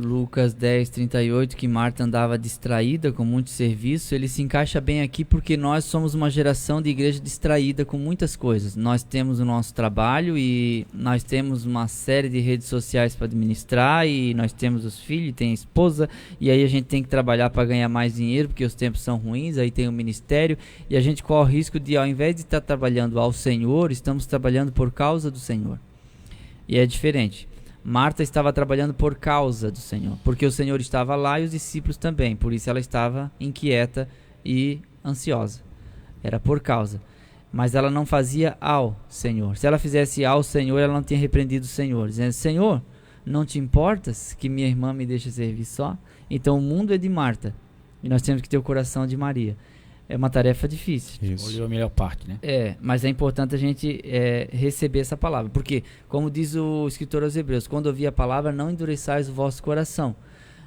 Lucas 10:38, que Marta andava distraída com muito serviço, ele se encaixa bem aqui porque nós somos uma geração de igreja distraída com muitas coisas. Nós temos o nosso trabalho e nós temos uma série de redes sociais para administrar e nós temos os filhos, tem a esposa e aí a gente tem que trabalhar para ganhar mais dinheiro porque os tempos são ruins, aí tem o ministério e a gente corre o risco de, ao invés de estar trabalhando ao Senhor, estamos trabalhando por causa do Senhor. E é diferente. Marta estava trabalhando por causa do Senhor, porque o Senhor estava lá e os discípulos também, por isso ela estava inquieta e ansiosa. Era por causa. Mas ela não fazia ao Senhor. Se ela fizesse ao Senhor, ela não tinha repreendido o Senhor, dizendo: Senhor, não te importas que minha irmã me deixe servir só? Então o mundo é de Marta e nós temos que ter o coração de Maria. É uma tarefa difícil. Olhou a melhor parte, né? Mas é importante a gente receber essa palavra. Porque, como diz o escritor aos Hebreus, quando ouvir a palavra, não endureçais o vosso coração.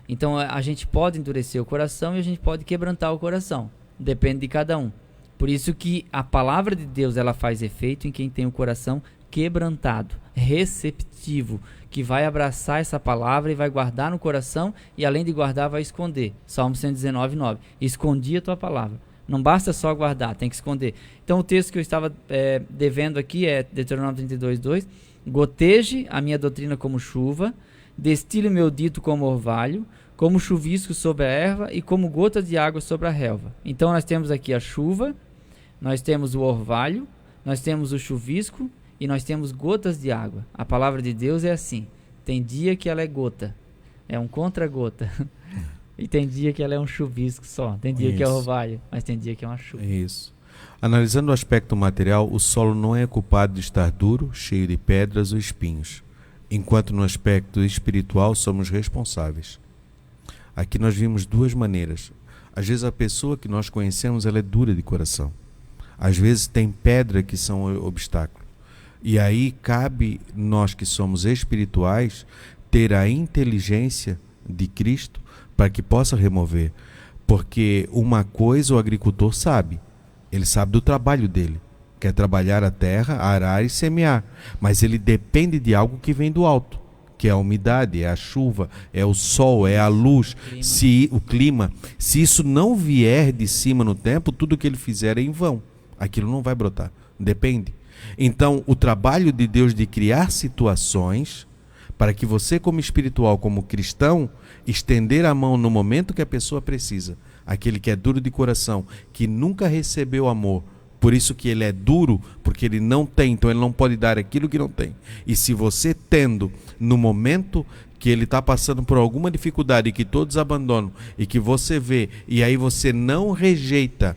Então, a gente pode endurecer o coração e a gente pode quebrantar o coração. Depende de cada um. Por isso que a palavra de Deus, ela faz efeito em quem tem o coração quebrantado, receptivo, que vai abraçar essa palavra e vai guardar no coração e, além de guardar, vai esconder. Salmo 119:9. Escondi a tua palavra. Não basta só guardar, tem que esconder. Então o texto que eu estava devendo aqui é Deuteronômio 32:2. Goteje a minha doutrina como chuva, destile o meu dito como orvalho, como chuvisco sobre a erva e como gota de água sobre a relva. Então nós temos aqui a chuva, nós temos o orvalho, nós temos o chuvisco e nós temos gotas de água. A palavra de Deus é assim. Tem dia que ela é gota, é um contra-gota. E tem dia que ela é um chuvisco só. Tem dia que é orvalho, mas tem dia que é uma chuva. Isso. Analisando o aspecto material, o solo não é culpado de estar duro, cheio de pedras ou espinhos, enquanto no aspecto espiritual somos responsáveis. Aqui nós vimos duas maneiras. Às vezes a pessoa que nós conhecemos, ela é dura de coração. Às vezes tem pedra que são obstáculo. E aí cabe nós que somos espirituais ter a inteligência de Cristo para que possa remover. Porque uma coisa o agricultor sabe. Ele sabe do trabalho dele. Quer trabalhar a terra, arar e semear. Mas ele depende de algo que vem do alto. Que é a umidade, é a chuva, é o sol, é a luz, o clima. Se isso não vier de cima no tempo, tudo que ele fizer é em vão. Aquilo não vai brotar. Depende. Então, o trabalho de Deus de criar situações para que você, como espiritual, como cristão, estender a mão no momento que a pessoa precisa. Aquele que é duro de coração, que nunca recebeu amor, por isso que ele é duro, porque ele não tem, então ele não pode dar aquilo que não tem. E se você tendo, no momento que ele está passando por alguma dificuldade, que todos abandonam, e que você vê, e aí você não rejeita,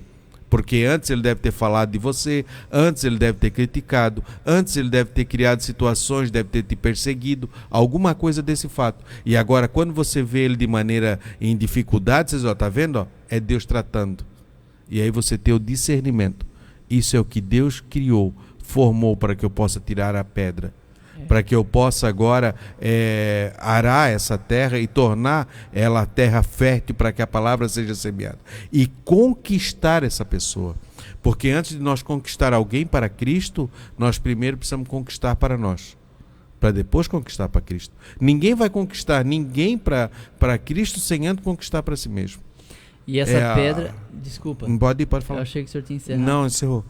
porque antes ele deve ter falado de você, antes ele deve ter criticado, antes ele deve ter criado situações, deve ter te perseguido, alguma coisa desse fato. E agora, quando você vê ele de maneira em dificuldade, você diz, tá vendo? Ó, é Deus tratando. E aí você tem o discernimento. Isso é o que Deus criou, formou para que eu possa tirar a pedra. Para que eu possa agora arar essa terra e tornar ela terra fértil para que a palavra seja semeada. E conquistar essa pessoa. Porque antes de nós conquistar alguém para Cristo, nós primeiro precisamos conquistar para nós. Para depois conquistar para Cristo. Ninguém vai conquistar ninguém para Cristo sem antes conquistar para si mesmo. E essa pedra... Desculpa. Pode falar. Eu achei que o senhor tinha encerrado. Não, encerrou.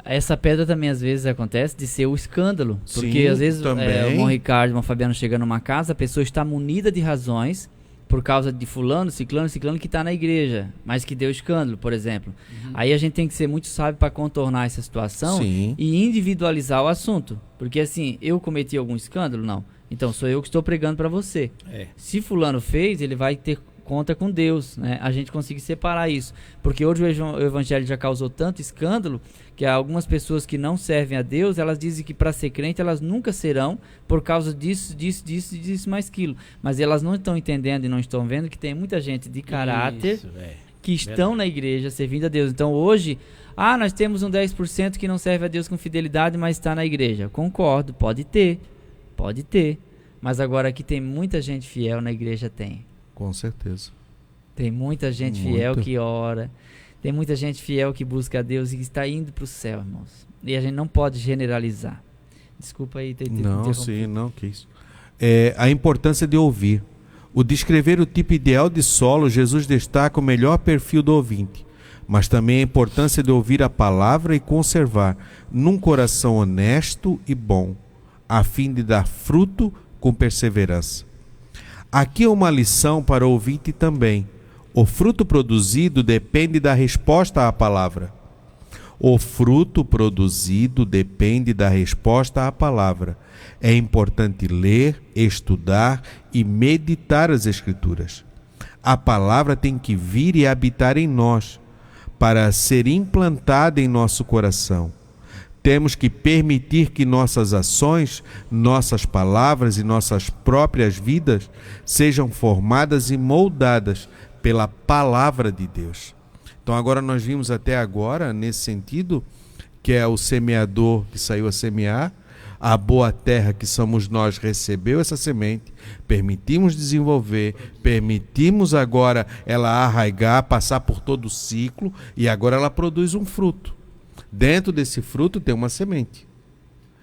Essa pedra também às vezes acontece de ser o escândalo. Porque Sim, às vezes o irmão Ricardo, o irmão Fabiano chega numa casa, a pessoa está munida de razões por causa de fulano, ciclano que está na igreja, mas que deu escândalo, por exemplo. Aí a gente tem que ser muito sábio para contornar essa situação. Sim. E individualizar o assunto. Porque assim, eu cometi algum escândalo? Não. Então sou eu que estou pregando para você. Se fulano fez, ele vai ter conta com Deus, né? A gente consegue separar isso, porque hoje o evangelho já causou tanto escândalo que algumas pessoas que não servem a Deus, elas dizem que para ser crente elas nunca serão por causa disso, mais aquilo, mas elas não estão entendendo e não estão vendo que tem muita gente de caráter que estão na igreja servindo a Deus. Então hoje, nós temos um 10% que não serve a Deus com fidelidade, mas está na igreja. Concordo, pode ter, mas agora aqui tem muita gente fiel na igreja, tem. Com certeza. Tem muita gente fiel que ora. Tem muita gente fiel que busca a Deus e que está indo para o céu, irmãos. E a gente não pode generalizar. Desculpa aí ter que isso. A importância de ouvir. O descrever o tipo ideal de solo, Jesus destaca o melhor perfil do ouvinte. Mas também a importância de ouvir a palavra e conservar num coração honesto e bom, a fim de dar fruto com perseverança. Aqui é uma lição para o ouvinte também. O fruto produzido depende da resposta à palavra. O fruto produzido depende da resposta à palavra. É importante ler, estudar e meditar as Escrituras. A palavra tem que vir e habitar em nós, para ser implantada em nosso coração. Temos que permitir que nossas ações, nossas palavras e nossas próprias vidas sejam formadas e moldadas pela palavra de Deus. Então agora nós vimos até agora, nesse sentido, que é o semeador que saiu a semear, a boa terra que somos nós recebeu essa semente, permitimos desenvolver, permitimos agora ela arraigar, passar por todo o ciclo e agora ela produz um fruto. Dentro desse fruto tem uma semente.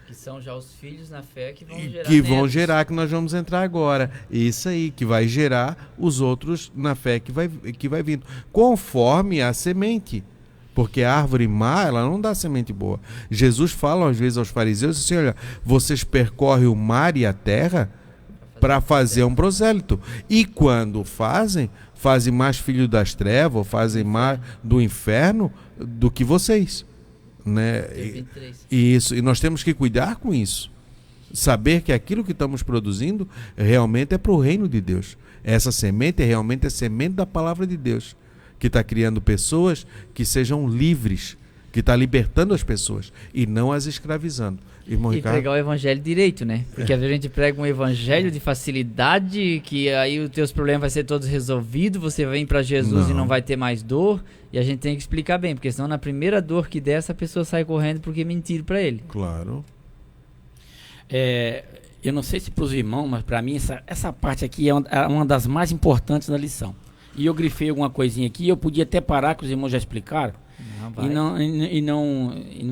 Que são já os filhos na fé que vão gerar. Que vão gerar, que nós vamos entrar agora. Isso aí, que vai gerar os outros na fé que vai vindo. Conforme a semente. Porque a árvore má, ela não dá semente boa. Jesus fala às vezes aos fariseus assim, olha, vocês percorrem o mar e a terra para fazer um prosélito. E quando fazem mais filhos das trevas, ou fazem mais do inferno do que vocês. Né? Isso, e nós temos que cuidar com isso, saber que aquilo que estamos produzindo realmente é para o reino de Deus. Essa semente é realmente a semente da palavra de Deus, que está criando pessoas que sejam livres, que está libertando as pessoas e não as escravizando. Irmão E Ricardo? pregar o evangelho direito, né? Porque às vezes a gente prega um evangelho de facilidade, que aí os teus problemas vão ser todos resolvidos, você vem para Jesus e não vai ter mais dor, e a gente tem que explicar bem, porque senão na primeira dor que der, essa pessoa sai correndo porque mentiram para ele. Claro. Eu não sei se para os irmãos, mas para mim essa parte aqui é uma das mais importantes da lição. E eu grifei alguma coisinha aqui, eu podia até parar, que os irmãos já explicaram. Não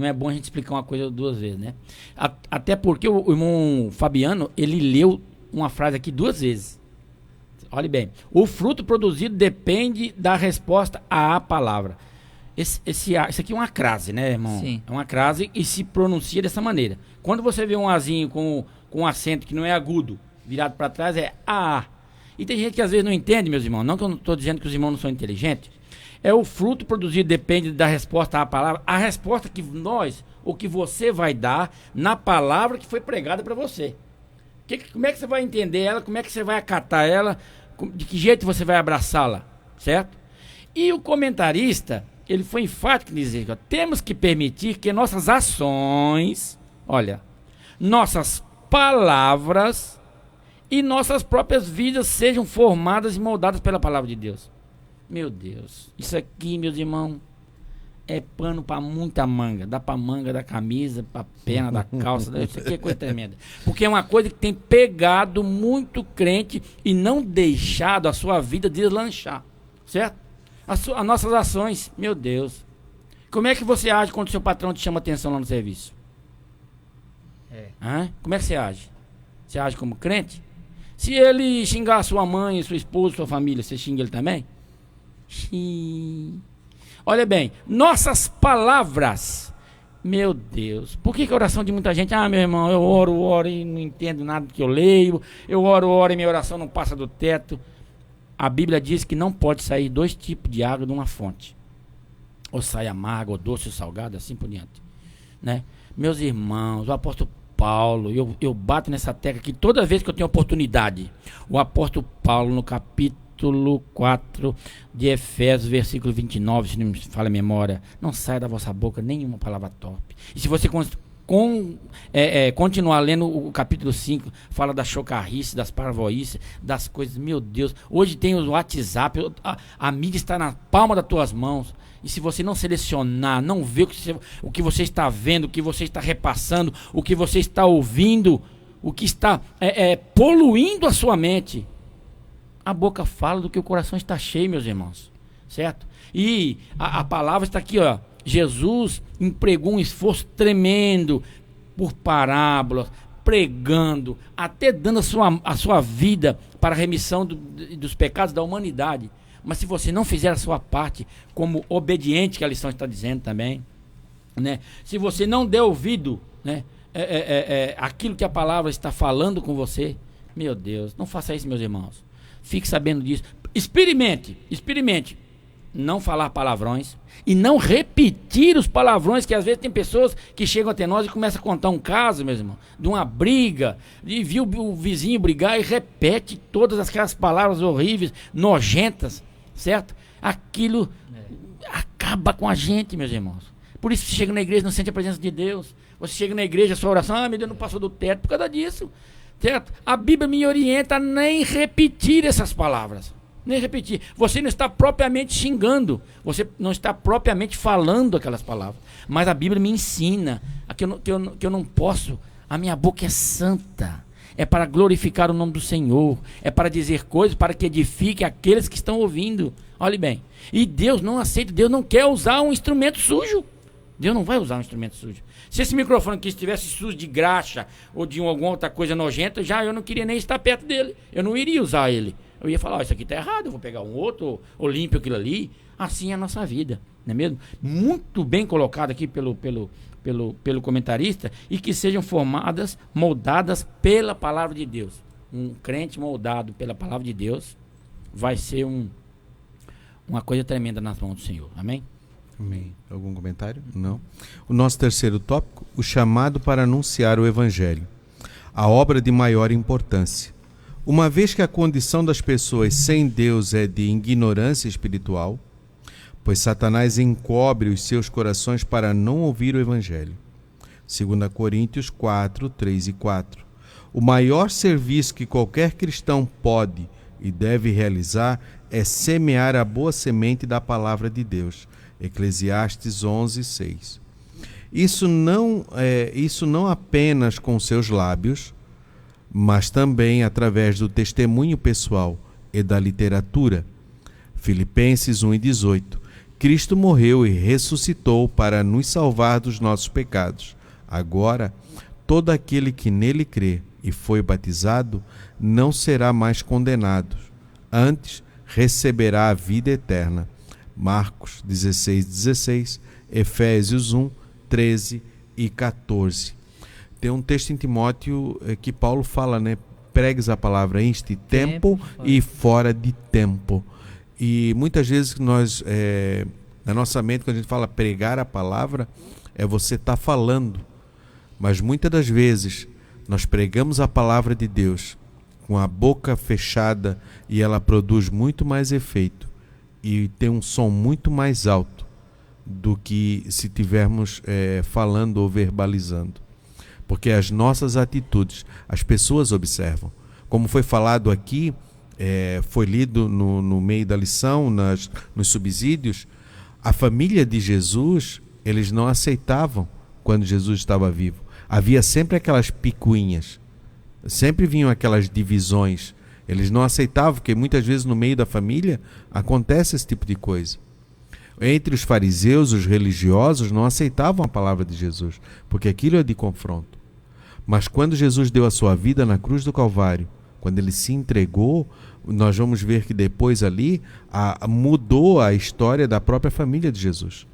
é bom a gente explicar uma coisa duas vezes, né? Até porque o irmão Fabiano, ele leu uma frase aqui duas vezes. Olhe bem. O fruto produzido depende da resposta à palavra. Isso aqui é uma crase, né, irmão? Sim. É uma crase e se pronuncia dessa maneira. Quando você vê um azinho com um acento que não é agudo, virado para trás, é A. E tem gente que às vezes não entende, meus irmãos. Não que eu não estou dizendo que os irmãos não são inteligentes. O fruto produzido depende da resposta à palavra. A resposta que ou que você vai dar na palavra que foi pregada para você. Como é que você vai entender ela? Como é que você vai acatar ela? De que jeito você vai abraçá-la? Certo? E o comentarista, ele foi enfático em dizer que temos que permitir que nossas ações, nossas palavras e nossas próprias vidas sejam formadas e moldadas pela palavra de Deus. Meu Deus, isso aqui, meus irmãos, é pano para muita manga. Dá para manga da camisa, para perna da calça. Isso aqui é coisa tremenda. Porque é uma coisa que tem pegado muito crente e não deixado a sua vida deslanchar. Certo? As nossas ações, meu Deus. Como é que você age quando o seu patrão te chama atenção lá no serviço? Como é que você age? Você age como crente? Se ele xingar sua mãe, sua esposa, sua família, você xinga ele também? Olha bem, nossas palavras, meu Deus, por que a oração de muita gente, meu irmão, eu oro e não entendo nada do que eu leio, eu oro e minha oração não passa do teto. A Bíblia diz que não pode sair 2 tipos de água de uma fonte, ou sai amarga, ou doce, ou salgada, assim por diante, né? Meus irmãos, o apóstolo Paulo, eu bato nessa tecla aqui toda vez que eu tenho oportunidade. O apóstolo Paulo, no capítulo 4 de Efésios, versículo 29, se não me falha a memória, não sai da vossa boca nenhuma palavra torpe. E se você continuar lendo o capítulo 5, fala da chocarrice, das parvoíces, das coisas, meu Deus, hoje tem o WhatsApp, a mídia está na palma das tuas mãos, e se você não selecionar, não ver o que você está vendo, o que você está repassando, o que você está ouvindo, o que está poluindo a sua mente, a boca fala do que o coração está cheio, meus irmãos, certo? E a palavra está aqui, Jesus empregou um esforço tremendo por parábolas, pregando, até dando a sua vida para a remissão dos pecados da humanidade. Mas se você não fizer a sua parte como obediente, que a lição está dizendo também, né? Se você não der ouvido, né? Aquilo que a palavra está falando com você, meu Deus, não faça isso, meus irmãos. Fique sabendo disso. Experimente não falar palavrões e não repetir os palavrões, que às vezes tem pessoas que chegam até nós e começam a contar um caso, meu irmão, de uma briga, e viu o vizinho brigar e repete todas aquelas palavras horríveis, nojentas, certo? Aquilo acaba com a gente, meus irmãos. Por isso você chega na igreja e não sente a presença de Deus. Você chega na igreja, a sua oração, meu Deus, não passou do teto por causa disso. Certo? A Bíblia me orienta a nem repetir essas palavras. Nem repetir. Você não está propriamente xingando. Você não está propriamente falando aquelas palavras. Mas a Bíblia me ensina que eu não posso. A minha boca é santa. É para glorificar o nome do Senhor. É para dizer coisas para que edifique aqueles que estão ouvindo. Olhe bem. E Deus não aceita. Deus não quer usar um instrumento sujo. Deus não vai usar um instrumento sujo. Se esse microfone aqui estivesse sujo de graxa ou de alguma outra coisa nojenta, eu não queria nem estar perto dele. Eu não iria usar ele. Eu ia falar, isso aqui está errado, eu vou pegar um outro, ou limpo aquilo ali. Assim é a nossa vida, não é mesmo? Muito bem colocado aqui pelo comentarista, e que sejam moldadas pela palavra de Deus. Um crente moldado pela palavra de Deus vai ser uma coisa tremenda nas mãos do Senhor. Amém? Amém. Algum comentário? Não. O nosso terceiro tópico, o chamado para anunciar o Evangelho. A obra de maior importância. Uma vez que a condição das pessoas sem Deus é de ignorância espiritual, pois Satanás encobre os seus corações para não ouvir o Evangelho. 2 Coríntios 4, 3 e 4. O maior serviço que qualquer cristão pode e deve realizar é semear a boa semente da palavra de Deus. Eclesiastes 11, 6. Isso não apenas com seus lábios, mas também através do testemunho pessoal e da literatura. Filipenses 1:18. Cristo morreu e ressuscitou para nos salvar dos nossos pecados. Agora, todo aquele que nele crê e foi batizado não será mais condenado, antes receberá a vida eterna. Marcos 16:16, Efésios 1, 13 e 14. Tem um texto em Timóteo que Paulo fala, né? Pregues a palavra em este tempo e fora de tempo. E muitas vezes nós, na nossa mente, quando a gente fala pregar a palavra, é você estar falando. Mas muitas das vezes nós pregamos a palavra de Deus com a boca fechada e ela produz muito mais efeito e tem um som muito mais alto do que se tivermos falando ou verbalizando. Porque as nossas atitudes, as pessoas observam. Como foi falado aqui, foi lido no meio da lição, nos subsídios, a família de Jesus, eles não aceitavam quando Jesus estava vivo. Havia sempre aquelas picuinhas, sempre vinham aquelas divisões. Eles não aceitavam, porque muitas vezes no meio da família acontece esse tipo de coisa. Entre os fariseus, os religiosos não aceitavam a palavra de Jesus, porque aquilo é de confronto. Mas quando Jesus deu a sua vida na cruz do Calvário, quando ele se entregou, nós vamos ver que depois ali mudou a história da própria família de Jesus.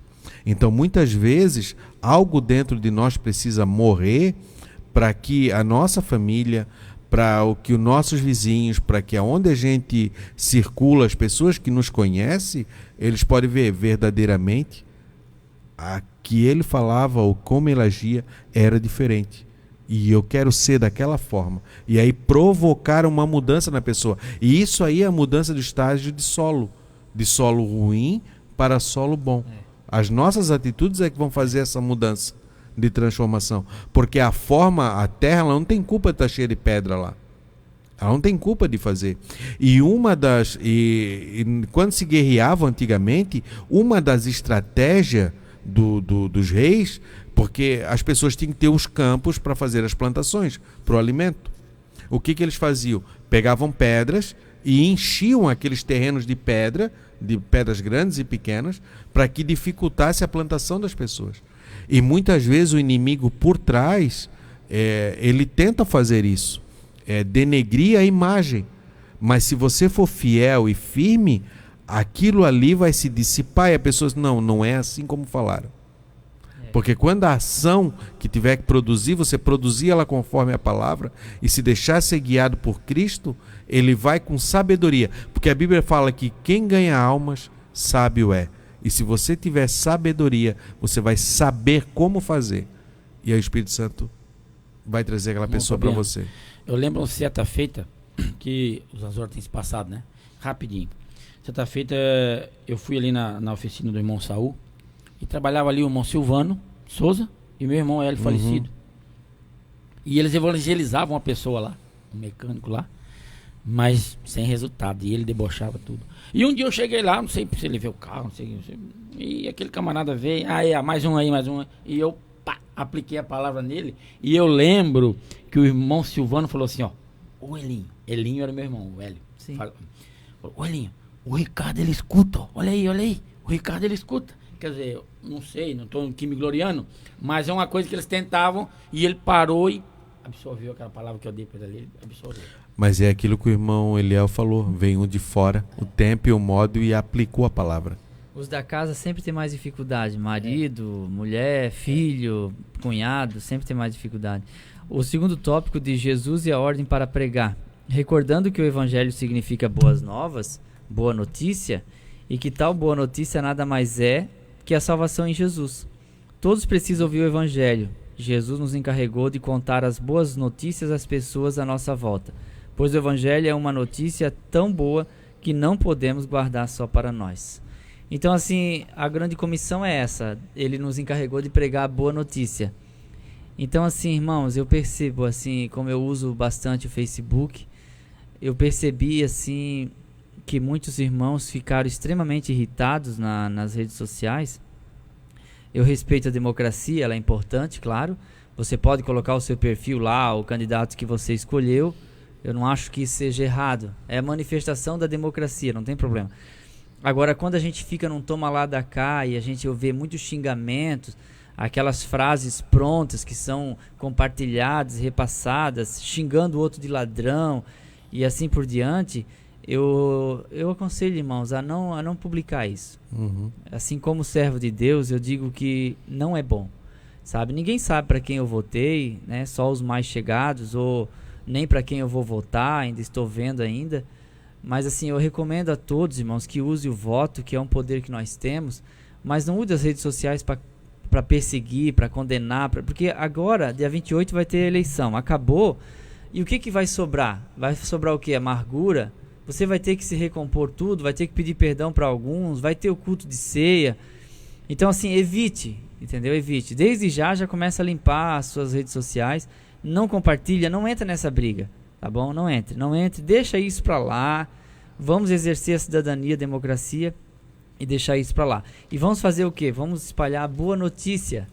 Então, muitas vezes, algo dentro de nós precisa morrer para que a nossa família, para que os nossos vizinhos, para que aonde a gente circula, as pessoas que nos conhecem, eles podem ver verdadeiramente a que ele falava ou como ele agia era diferente. E eu quero ser daquela forma. E aí provocar uma mudança na pessoa. E isso aí é a mudança do estágio de solo ruim para solo bom. As nossas atitudes é que vão fazer essa mudança de transformação. Porque a terra, ela não tem culpa de estar cheia de pedra lá. Ela não tem culpa de fazer. E quando se guerreava antigamente, uma das estratégias dos reis, porque as pessoas tinham que ter os campos para fazer as plantações, para o alimento. O que eles faziam? Pegavam pedras e enchiam aqueles terrenos de pedras grandes e pequenas, para que dificultasse a plantação das pessoas. E muitas vezes o inimigo por trás, ele tenta fazer isso, denegrir a imagem. Mas se você for fiel e firme, aquilo ali vai se dissipar e a pessoa diz, não é assim como falaram. Porque quando a ação que tiver que produzir, você produzir ela conforme a palavra e se deixar ser guiado por Cristo, ele vai com sabedoria. Porque a Bíblia fala que quem ganha almas, sábio é. E se você tiver sabedoria, você vai saber como fazer. E aí o Espírito Santo vai trazer aquela pessoa para você. Eu lembro uma certa feita, que os Azores têm se passado, né? Rapidinho. Certa feita, eu fui ali na oficina do irmão Saul, e trabalhava ali o irmão Silvano Souza e meu irmão Hélio falecido. E eles evangelizavam uma pessoa lá, um mecânico lá, mas sem resultado. E ele debochava tudo. E um dia eu cheguei lá, não sei se ele veio o carro, não sei. E aquele camarada veio, mais um aí. E eu apliquei a palavra nele. E eu lembro que o irmão Silvano falou assim, ô Elinho era meu irmão, o Hélio. Sim. Falou, ô Elinho, o Ricardo ele escuta, olha aí, o Ricardo ele escuta. Quer dizer, não sei, não estou aqui me gloriando, mas é uma coisa que eles tentavam e ele parou e absorveu aquela palavra que eu dei para ele, ele absorveu. Mas é aquilo que o irmão Eliel falou, veio um de fora, o tempo e o modo e aplicou a palavra. Os da casa sempre tem mais dificuldade, marido, mulher, filho, cunhado, sempre tem mais dificuldade. O segundo tópico de Jesus e a ordem para pregar, recordando que o evangelho significa boas novas, boa notícia, e que tal boa notícia nada mais é que a salvação em Jesus. Todos precisam ouvir o Evangelho. Jesus nos encarregou de contar as boas notícias às pessoas à nossa volta, pois o Evangelho é uma notícia tão boa que não podemos guardar só para nós. Então, assim, a grande comissão é essa. Ele nos encarregou de pregar a boa notícia. Então, assim, irmãos, eu percebo, assim, como eu uso bastante o Facebook, eu percebi, assim, que muitos irmãos ficaram extremamente irritados nas redes sociais. Eu respeito a democracia, ela é importante, claro. Você pode colocar o seu perfil lá, o candidato que você escolheu. Eu não acho que isso seja errado. É a manifestação da democracia, não tem problema. Agora, quando a gente fica num toma lá da cá e a gente vê muitos xingamentos, aquelas frases prontas que são compartilhadas, repassadas, xingando o outro de ladrão e assim por diante, eu aconselho, irmãos, a não publicar isso. Assim como servo de Deus, eu digo que não é bom. Sabe? Ninguém sabe para quem eu votei, né? Só os mais chegados, ou nem para quem eu vou votar, ainda estou vendo ainda. Mas assim, eu recomendo a todos, irmãos, que use o voto, que é um poder que nós temos, mas não use as redes sociais para perseguir, para condenar, porque agora, dia 28, vai ter eleição. Acabou. E o que vai sobrar? Vai sobrar o quê? Amargura? Você vai ter que se recompor tudo, vai ter que pedir perdão para alguns, vai ter o culto de ceia. Então, assim, evite, entendeu? Evite. Desde já começa a limpar as suas redes sociais. Não compartilha, não entra nessa briga, tá bom? Não entre, deixa isso pra lá. Vamos exercer a cidadania, a democracia e deixar isso pra lá. E vamos fazer o quê? Vamos espalhar a boa notícia,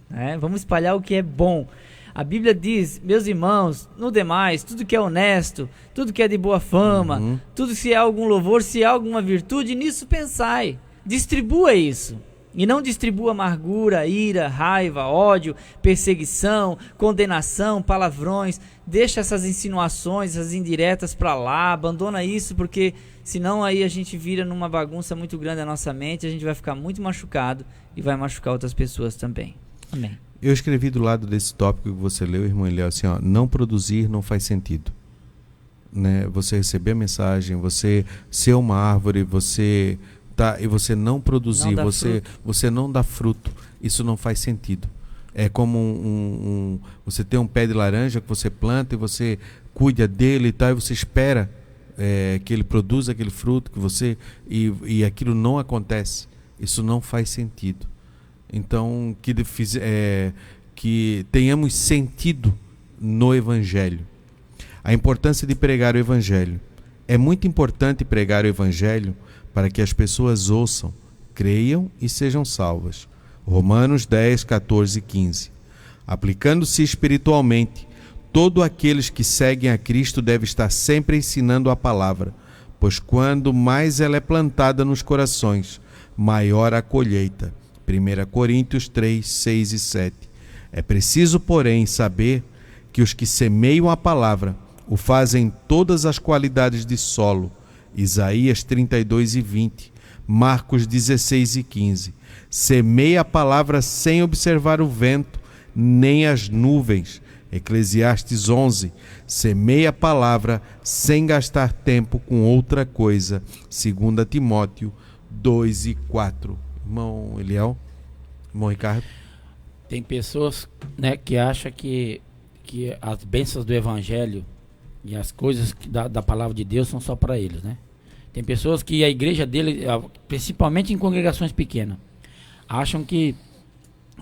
né? Vamos espalhar o que é bom. A Bíblia diz, meus irmãos, no demais, tudo que é honesto, tudo que é de boa fama, tudo se há algum louvor, se há alguma virtude, nisso pensai. Distribua isso. E não distribua amargura, ira, raiva, ódio, perseguição, condenação, palavrões. Deixa essas insinuações, essas indiretas para lá, abandona isso, porque senão aí a gente vira numa bagunça muito grande a nossa mente, a gente vai ficar muito machucado e vai machucar outras pessoas também. Amém. Eu escrevi do lado desse tópico que você leu, irmão Eliel, assim, ó, não produzir não faz sentido. Né? Você receber a mensagem, você ser uma árvore, você... Tá, e você não produzir, você não dá fruto, isso não faz sentido. É como você tem um pé de laranja que você planta e você cuida dele e tal, e você espera que ele produza aquele fruto que você e aquilo não acontece. Isso não faz sentido. Então que tenhamos sentido no Evangelho. A importância de pregar o Evangelho. É muito importante pregar o Evangelho para que as pessoas ouçam, creiam e sejam salvas. Romanos 10, 14 e 15. Aplicando-se espiritualmente, todos aqueles que seguem a Cristo devem estar sempre ensinando a palavra, pois quando mais ela é plantada nos corações, maior a colheita. 1 Coríntios 3, 6 e 7. É preciso, porém, saber que os que semeiam a palavra o fazem em todas as qualidades de solo. Isaías 32 e 20, Marcos 16 e 15. Semeia a palavra sem observar o vento, nem as nuvens. Eclesiastes 11. Semeia a palavra sem gastar tempo com outra coisa. 2 Timóteo 2 e 4. Irmão Eliel, irmão Ricardo. Tem pessoas, né, que acham que as bênçãos do Evangelho e as coisas da palavra de Deus são só para eles, né? Tem pessoas que a igreja dele, principalmente em congregações pequenas, acham que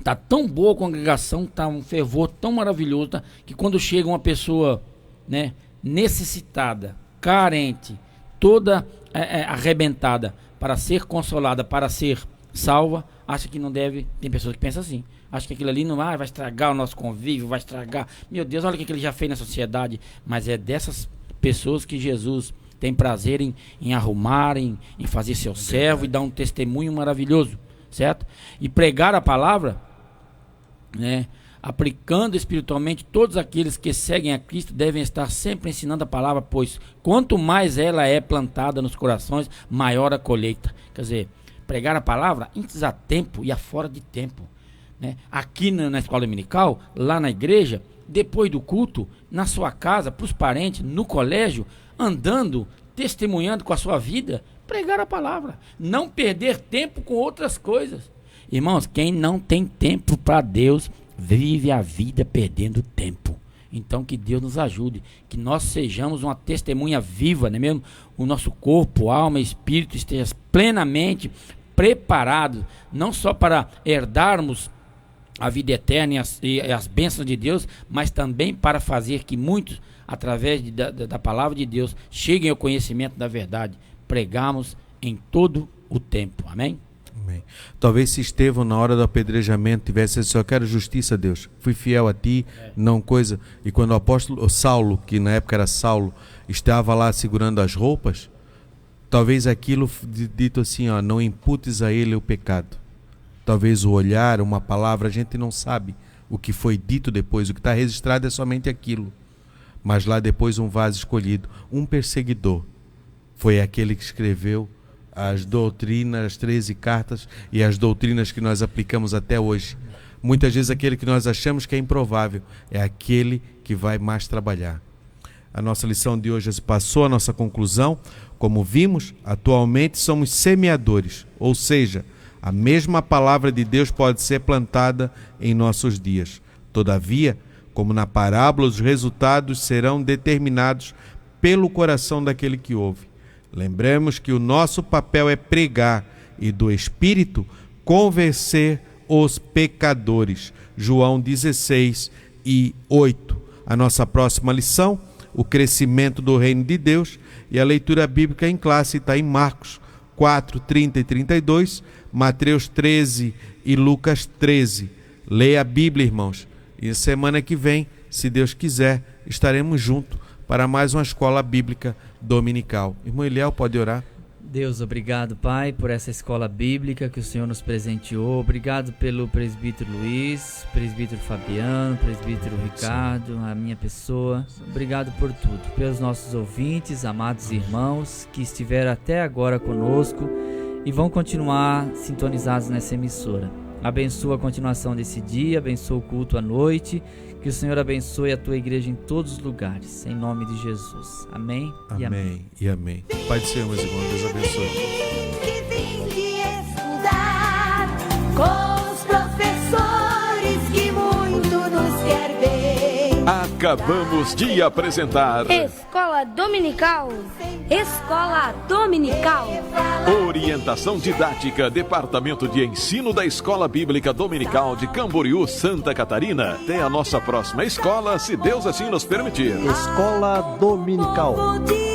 tá tão boa a congregação, tá um fervor tão maravilhoso, tá, que quando chega uma pessoa, né, necessitada, carente, toda arrebentada para ser consolada, para ser salva, acha que não deve. Tem pessoas que pensam assim, acha que aquilo ali não vai estragar o nosso convívio, vai estragar, meu Deus, olha o que ele já fez na sociedade. Mas é dessas pessoas que Jesus tem prazer em arrumar, em fazer seu servo e dar um testemunho maravilhoso, certo? E pregar a palavra, né, aplicando espiritualmente, todos aqueles que seguem a Cristo devem estar sempre ensinando a palavra, pois quanto mais ela é plantada nos corações, maior a colheita. Quer dizer, pregar a palavra antes a tempo e a fora de tempo, né? Aqui na escola dominical, lá na igreja, depois do culto, na sua casa, para os parentes, no colégio, andando, testemunhando com a sua vida, pregar a palavra, não perder tempo com outras coisas. Irmãos, quem não tem tempo para Deus, vive a vida perdendo tempo. Então que Deus nos ajude, que nós sejamos uma testemunha viva, não é mesmo? O nosso corpo, alma e espírito esteja plenamente preparados, não só para herdarmos a vida eterna e as bênçãos de Deus, mas também para fazer que muitos, através da palavra de Deus, cheguem ao conhecimento da verdade. Pregamos em todo o tempo. Amém? Amém. Talvez se Estevão, na hora do apedrejamento, tivesse assim: eu quero justiça, Deus, fui fiel a ti, não coisa. E quando o apóstolo Saulo, que na época era Saulo, estava lá segurando as roupas, talvez aquilo dito assim, ó, não imputes a ele o pecado. Talvez o olhar, uma palavra, a gente não sabe o que foi dito depois, o que está registrado é somente aquilo. Mas lá depois um vaso escolhido, um perseguidor, foi aquele que escreveu as doutrinas, as 13 cartas e as doutrinas que nós aplicamos até hoje. Muitas vezes aquele que nós achamos que é improvável é aquele que vai mais trabalhar. A nossa lição de hoje se passou, a nossa conclusão. Como vimos, atualmente somos semeadores, ou seja, a mesma palavra de Deus pode ser plantada em nossos dias. Todavia, como na parábola, os resultados serão determinados pelo coração daquele que ouve. Lembremos que o nosso papel é pregar e do Espírito convencer os pecadores. João 16:8. A nossa próxima lição, o crescimento do reino de Deus, e a leitura bíblica em classe está em Marcos 4:30 e 32, Mateus 13 e Lucas 13. Leia a Bíblia, irmãos. E semana que vem, se Deus quiser, estaremos juntos para mais uma escola bíblica dominical. Irmão Eliel, pode orar? Deus, obrigado, Pai, por essa escola bíblica que o Senhor nos presenteou. Obrigado pelo presbítero Luiz, presbítero Fabiano, presbítero Ricardo, a minha pessoa. Obrigado por tudo. Pelos nossos ouvintes, amados irmãos, que estiveram até agora conosco e vão continuar sintonizados nessa emissora. Abençoa a continuação desse dia, abençoa o culto à noite. Que o Senhor abençoe a tua igreja em todos os lugares, em nome de Jesus. Amém e amém. Amém e amém. Pai do Senhor, meus irmãos, Deus abençoe. Vinde estudar com os professores que muito nos quer bem. Acabamos de apresentar Escola Dominical. Escola Dominical. Orientação Didática, Departamento de Ensino da Escola Bíblica Dominical de Camboriú, Santa Catarina. Até a nossa próxima escola, se Deus assim nos permitir. Escola Dominical. Povo de